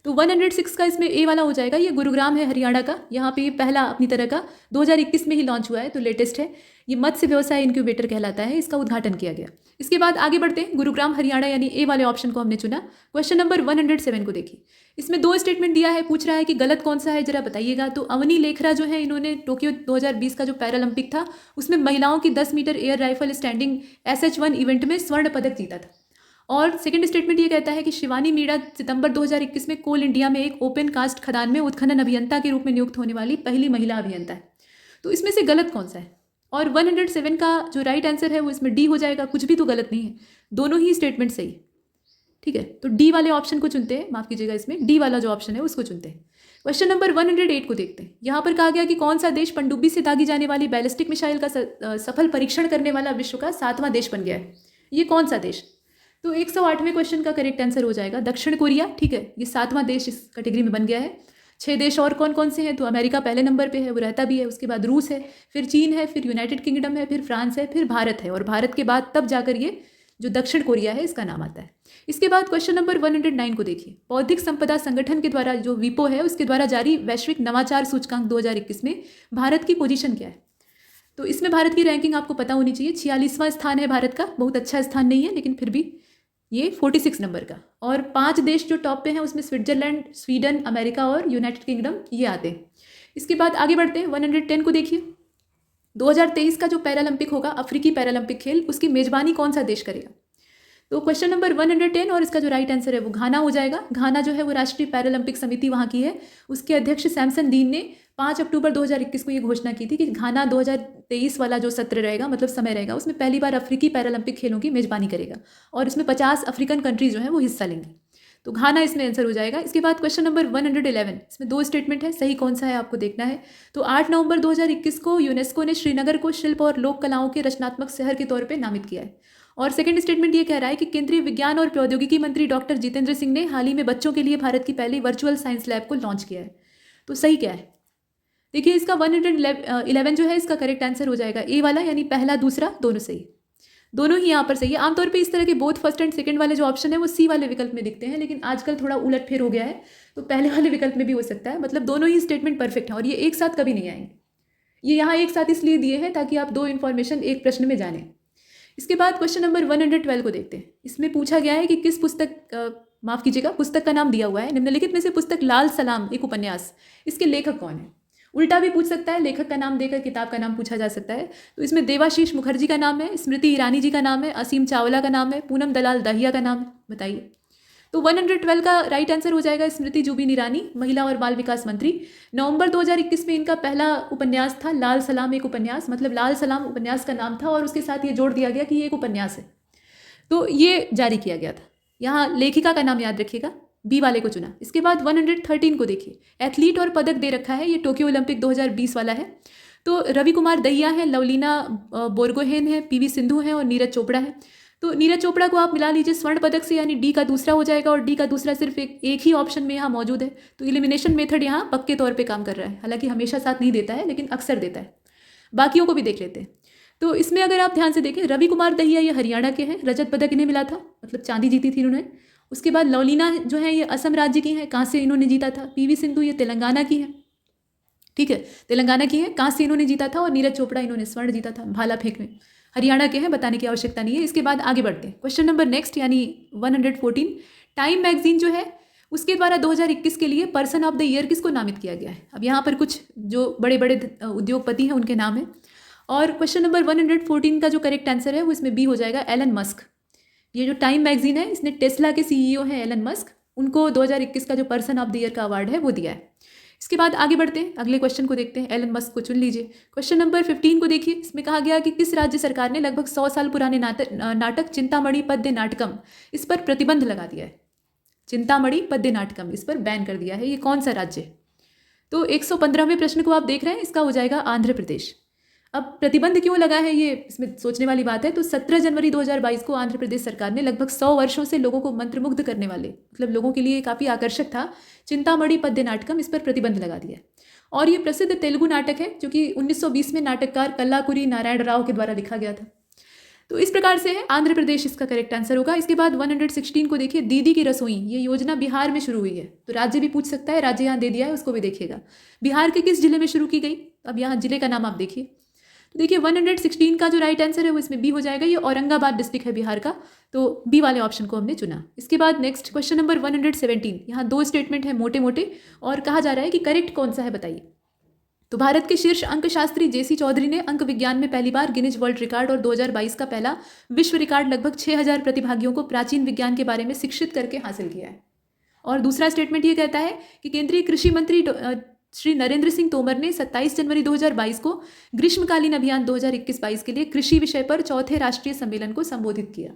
तो 106 का इसमें ए वाला हो जाएगा। ये गुरुग्राम है हरियाणा का, यहाँ पे ये पहला अपनी तरह का 2021 में ही लॉन्च हुआ है, तो लेटेस्ट है। ये मत्स्य व्यवसाय इनक्यूबेटर कहलाता है, इसका उद्घाटन किया गया। इसके बाद आगे बढ़ते हैं, गुरुग्राम हरियाणा यानी ए वाले ऑप्शन को हमने चुना। क्वेश्चन नंबर 107 को देखिए, इसमें 2 स्टेटमेंट दिया है, पूछ रहा है कि गलत कौन सा है जरा बताइएगा। तो अवनी लेखरा जो है, इन्होंने टोक्यो 2020 का जो पैरालंपिक था उसमें महिलाओं की 10 metre air rifle standing SH1 event में स्वर्ण पदक जीता था। और सेकंड स्टेटमेंट ये कहता है कि शिवानी मीणा सितंबर 2021 में कोल इंडिया में एक ओपन कास्ट खदान में उत्खनन अभियंता के रूप में नियुक्त होने वाली पहली महिला अभियंता है। तो इसमें से गलत कौन सा है? और 107 का जो राइट आंसर है वो इसमें डी हो जाएगा, कुछ भी तो गलत नहीं है, दोनों ही स्टेटमेंट सही है। ठीक है, तो डी वाले ऑप्शन को चुनते हैं, माफ कीजिएगा, इसमें डी वाला जो ऑप्शन है उसको चुनते हैं। क्वेश्चन नंबर 108 को देखते हैं। यहाँ पर कहा गया कि कौन सा देश पनडुब्बी से दागी जाने वाली बैलिस्टिक मिसाइल का सफल परीक्षण करने वाला विश्व का 7वां देश बन गया है। ये कौन सा देश? तो 108वें क्वेश्चन का करेक्ट आंसर हो जाएगा दक्षिण कोरिया। ठीक है, ये 7वां देश इस कैटेगरी में बन गया है। 6 देश और कौन कौन से हैं? तो अमेरिका पहले नंबर पे है, वो रहता भी है, उसके बाद रूस है, फिर चीन है, फिर यूनाइटेड किंगडम है, फिर फ्रांस है, फिर भारत है, और भारत के बाद तब जाकर ये जो दक्षिण कोरिया है इसका नाम आता है। इसके बाद क्वेश्चन नंबर 109 को देखिए, बौद्धिक संपदा संगठन के द्वारा जो विपो है उसके द्वारा जारी वैश्विक नवाचार सूचकांक 2021 में भारत की पोजीशन क्या है? तो इसमें भारत की रैंकिंग आपको पता होनी चाहिए, 46वां स्थान है भारत का, बहुत अच्छा स्थान नहीं है लेकिन फिर भी ये 46 नंबर का। और 5 देश जो टॉप पे हैं उसमें स्विट्जरलैंड, स्वीडन, अमेरिका और यूनाइटेड किंगडम ये आते हैं। इसके बाद आगे बढ़ते हैं, 110 को देखिए, 2023 का जो पैरालंपिक होगा, अफ्रीकी पैरालंपिक खेल, उसकी मेजबानी कौन सा देश करेगा? तो क्वेश्चन नंबर 110 और इसका जो राइट आंसर है वो घाना हो जाएगा। घाना जो है वो राष्ट्रीय पैरालंपिक समिति वहाँ की है, उसके अध्यक्ष सैमसन डीन ने 5 अक्टूबर 2021 को ये घोषणा की थी कि घाना 2023 वाला जो सत्र रहेगा, मतलब समय रहेगा, उसमें पहली बार अफ्रीकी पैरालंपिक खेलों की मेजबानी करेगा और इसमें 50 अफ्रीकन कंट्रीज जो हैं वो हिस्सा लेंगे। तो घाना इसमें आंसर हो जाएगा। इसके बाद क्वेश्चन नंबर 111, इसमें 2 स्टेटमेंट है, सही कौन सा है आपको देखना है। तो 8 नवंबर 2021 को यूनेस्को ने श्रीनगर को शिल्प और लोक कलाओं के रचनात्मक शहर के तौर पर नामित किया है। और सेकंड स्टेटमेंट ये कह रहा है कि केंद्रीय विज्ञान और प्रौद्योगिकी मंत्री डॉक्टर जितेंद्र सिंह ने हाल ही में बच्चों के लिए भारत की पहली वर्चुअल साइंस लैब को लॉन्च किया है। तो सही क्या है? देखिए, इसका 111 जो है इसका करेक्ट आंसर हो जाएगा ए वाला, यानी पहला दूसरा दोनों सही, दोनों ही यहाँ पर सही है। आमतौर पे इस तरह के बोथ फर्स्ट एंड सेकंड वाले जो ऑप्शन है वो सी वाले विकल्प में दिखते हैं, लेकिन आजकल थोड़ा उलटफेर हो गया है, तो पहले वाले विकल्प में भी हो सकता है। मतलब दोनों ही स्टेटमेंट परफेक्ट हैं और ये एक साथ कभी नहीं आएंगे। ये यहाँ एक साथ इसलिए दिए हैं ताकि आप 2 इन्फॉर्मेशन एक प्रश्न में जानें। इसके बाद क्वेश्चन नंबर 112 को देखते हैं। इसमें पूछा गया है कि किस पुस्तक, माफ़ कीजिएगा, पुस्तक का नाम दिया हुआ है, निम्नलिखित में से पुस्तक लाल सलाम एक उपन्यास, इसके लेखक कौन है? उल्टा भी पूछ सकता है, लेखक का नाम देकर किताब का नाम पूछा जा सकता है। तो इसमें देवाशीष मुखर्जी का नाम है, स्मृति ईरानी जी का नाम है, असीम चावला का नाम है, पूनम दलाल दहिया का नाम है, बताइए। तो 112 का राइट आंसर हो जाएगा स्मृति जुबिन ईरानी, महिला और बाल विकास मंत्री। नवंबर 2021 में इनका पहला उपन्यास था लाल सलाम एक उपन्यास, मतलब लाल सलाम उपन्यास का नाम था और उसके साथ ये जोड़ दिया गया कि ये एक उपन्यास है, तो ये जारी किया गया था। यहाँ लेखिका का नाम याद रखिएगा, बी वाले को चुना। इसके बाद 113 को देखिए, एथलीट और पदक दे रखा है, ये टोक्यो ओलंपिक 2020 वाला है। तो रवि कुमार दहिया है, लवलीना बोरगोहेन है, PV सिंधु है और नीरज चोपड़ा है। तो नीरज चोपड़ा को आप मिला लीजिए स्वर्ण पदक से, यानी डी का दूसरा हो जाएगा, और डी का दूसरा सिर्फ एक ही ऑप्शन में यहाँ मौजूद है। तो एलिमिनेशन मेथड यहाँ पक्के तौर पे काम कर रहा है, हालांकि हमेशा साथ नहीं देता है लेकिन अक्सर देता है। बाकियों को भी देख लेते हैं। तो इसमें अगर आप ध्यान से देखें, रवि कुमार दहिया ये हरियाणा के हैं, रजत पदक इन्हें मिला था, मतलब चांदी जीती थी इन्होंने। उसके बाद लवलीना जो है ये असम राज्य की हैं, कांस्य इन्होंने जीता था। PV सिंधु ये तेलंगाना की है, ठीक है, तेलंगाना की है, कांस्य इन्होंने जीता था। और नीरज चोपड़ा इन्होंने स्वर्ण जीता था भाला फेंक में, हरियाणा के हैं, बताने की आवश्यकता नहीं है। इसके बाद आगे बढ़ते हैं, क्वेश्चन नंबर नेक्स्ट यानी 114। टाइम मैगजीन जो है उसके द्वारा 2021 के लिए पर्सन ऑफ द ईयर किसको नामित किया गया है? अब यहाँ पर कुछ जो बड़े बड़े उद्योगपति हैं उनके नाम है। और क्वेश्चन नंबर 114 का जो करेक्ट आंसर है वो इसमें बी हो जाएगा, एलन मस्क। ये जो टाइम मैगजीन है इसने टेस्ला के CEO हैं एलन मस्क, उनको 2021 का जो पर्सन ऑफ द ईयर का अवार्ड है वो दिया है। इसके बाद आगे बढ़ते हैं, अगले क्वेश्चन को देखते हैं। एलन मस्क को चुन लीजिए। क्वेश्चन नंबर 15 को देखिए, इसमें कहा गया कि किस राज्य सरकार ने लगभग 100 साल पुराने नाटक चिंतामणि पद्य नाटकम इस पर प्रतिबंध लगा दिया है? चिंतामणि पद्य नाटकम इस पर बैन कर दिया है, ये कौन सा राज्य? तो 115वें प्रश्न को आप देख रहे हैं, इसका हो जाएगा आंध्र प्रदेश। अब प्रतिबंध क्यों लगा है ये इसमें सोचने वाली बात है। तो 17 जनवरी 2022 को आंध्र प्रदेश सरकार ने लगभग 100 वर्षों से लोगों को मंत्रमुग्ध करने वाले, मतलब लोगों के लिए काफ़ी आकर्षक था, चिंतामणि पद्य नाटकम, इस पर प्रतिबंध लगा दिया है। और ये प्रसिद्ध तेलुगु नाटक है जो कि 1920 में नाटककार कल्लाकुरी नारायण राव के द्वारा लिखा गया था। तो इस प्रकार से है, आंध्र प्रदेश इसका करेक्ट आंसर होगा। इसके बाद 116 को देखिए, दीदी की रसोई, ये योजना बिहार में शुरू हुई है। तो राज्य भी पूछ सकता है, राज्य यहाँ दे दिया है, उसको भी देखिएगा। बिहार के किस जिले में शुरू की गई, अब यहाँ जिले का नाम आप देखिए। तो देखिए 116 का जो राइट आंसर है वो इसमें बी हो जाएगा। ये औरंगाबाद डिस्ट्रिक्ट है बिहार का, तो बी वाले ऑप्शन को हमने चुना। इसके बाद नेक्स्ट क्वेश्चन नंबर 117, यहाँ 2 स्टेटमेंट है मोटे मोटे, और कहा जा रहा है कि करेक्ट कौन सा है बताइए। तो भारत के शीर्ष अंक शास्त्री जेसी चौधरी ने अंक विज्ञान में पहली बार गिनीज वर्ल्ड रिकॉर्ड और 2022 का पहला विश्व रिकॉर्ड लगभग 6000 प्रतिभागियों को प्राचीन विज्ञान के बारे में शिक्षित करके हासिल किया है। और दूसरा स्टेटमेंट ये कहता है कि केंद्रीय कृषि मंत्री श्री नरेंद्र सिंह तोमर ने 27 जनवरी 2022 को ग्रीष्मकालीन अभियान 2021-22 के लिए कृषि विषय पर चौथे राष्ट्रीय सम्मेलन को संबोधित किया।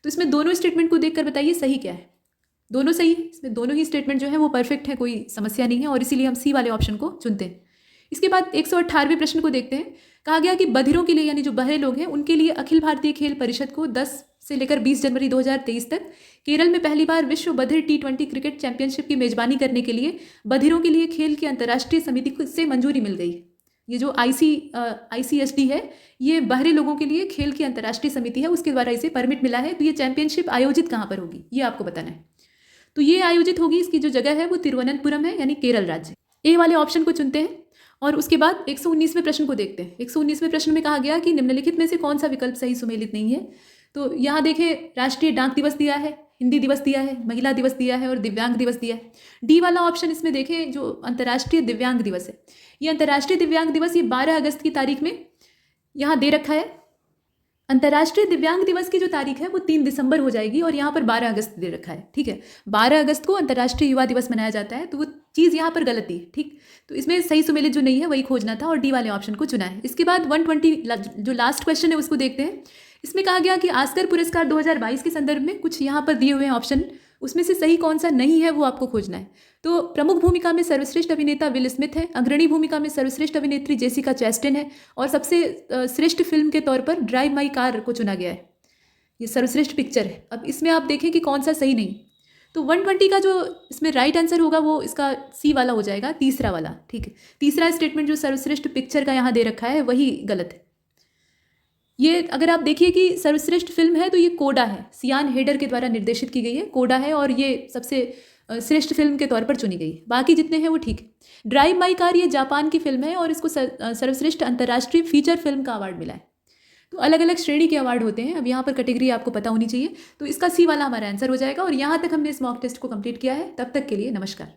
तो इसमें दोनों स्टेटमेंट को देखकर बताइए सही क्या है। दोनों सही है, इसमें दोनों ही स्टेटमेंट जो है वो परफेक्ट है, कोई समस्या नहीं है, और इसीलिए हम सी वाले ऑप्शन को चुनते हैं। इसके बाद 118वें प्रश्न को देखते हैं। कहा गया कि बधिरों के लिए, यानी जो बहरे लोग हैं, उनके लिए अखिल भारतीय खेल परिषद को 10 से लेकर 20 जनवरी 2023 तक केरल में पहली बार विश्व बधिर T20 क्रिकेट चैंपियनशिप की मेजबानी करने के लिए बधिरों के लिए खेल की अंतर्राष्ट्रीय समिति से मंजूरी मिल गई। ये जो ICSD है, ये बहरे लोगों के लिए खेल की अंतर्राष्ट्रीय समिति है, उसके द्वारा इसे परमिट मिला है। तो ये चैंपियनशिप आयोजित कहाँ पर होगी, ये आपको बताना है। तो ये आयोजित होगी, इसकी जो जगह है वो तिरुवनंतपुरम है, यानी केरल राज्य। ए वाले ऑप्शन को चुनते हैं। और उसके बाद 119वें प्रश्न को देखते हैं। 119वें प्रश्न में कहा गया कि निम्नलिखित में से कौन सा विकल्प सही सुमेलित नहीं है। तो यहाँ देखें, राष्ट्रीय डाक दिवस दिया है, हिंदी दिवस दिया है, महिला दिवस दिया है और दिव्यांग दिवस दिया है। डी वाला ऑप्शन इसमें देखें, जो अंतर्राष्ट्रीय दिव्यांग दिवस है, ये अंतर्राष्ट्रीय दिव्यांग दिवस ये 12 अगस्त की तारीख में यहाँ दे रखा है। अंतर्राष्ट्रीय दिव्यांग दिवस की जो तारीख है वो 3 दिसंबर हो जाएगी, और यहाँ पर 12 अगस्त दे रखा है। ठीक है, 12 अगस्त को अंतर्राष्ट्रीय युवा दिवस मनाया जाता है, तो वो चीज़ यहाँ पर गलत है। ठीक, तो इसमें सही सुमेलित जो नहीं है वही खोजना था, और डी वाले ऑप्शन को चुना है। इसके बाद 120 जो लास्ट क्वेश्चन है उसको देखते हैं। इसमें कहा गया कि ऑस्कर पुरस्कार 2022 के संदर्भ में कुछ यहाँ पर दिए हुए हैं ऑप्शन, उसमें से सही कौन सा नहीं है वो आपको खोजना है। तो प्रमुख भूमिका में सर्वश्रेष्ठ अभिनेता विल स्मिथ है, अग्रणी भूमिका में सर्वश्रेष्ठ अभिनेत्री जेसिका चैस्टेन है, और सबसे श्रेष्ठ फिल्म के तौर पर ड्राइव माई कार को चुना गया है। ये सर्वश्रेष्ठ पिक्चर है। अब इसमें आप देखें कि कौन सा सही नहीं। तो 120 का जो इसमें राइट आंसर होगा वो इसका सी वाला हो जाएगा, तीसरा वाला। ठीक है, तीसरा स्टेटमेंट जो सर्वश्रेष्ठ पिक्चर का यहाँ दे रखा है वही गलत है। ये अगर आप देखिए कि सर्वश्रेष्ठ फिल्म है तो ये कोडा है, सियान हेडर के द्वारा निर्देशित की गई है, कोडा है, और ये सबसे श्रेष्ठ फिल्म के तौर पर चुनी गई। बाकी जितने हैं वो ठीक है। ड्राइव माई कार ये जापान की फिल्म है, और इसको सर्वश्रेष्ठ अंतर्राष्ट्रीय फीचर फिल्म का अवार्ड मिला है। तो अलग अलग श्रेणी के अवार्ड होते हैं। अब यहाँ पर कैटेगरी आपको पता होनी चाहिए, तो इसका सी वाला हमारा आंसर हो जाएगा। और यहाँ तक हमने इस मॉक टेस्ट को कंप्लीट किया है। तब तक के लिए नमस्कार।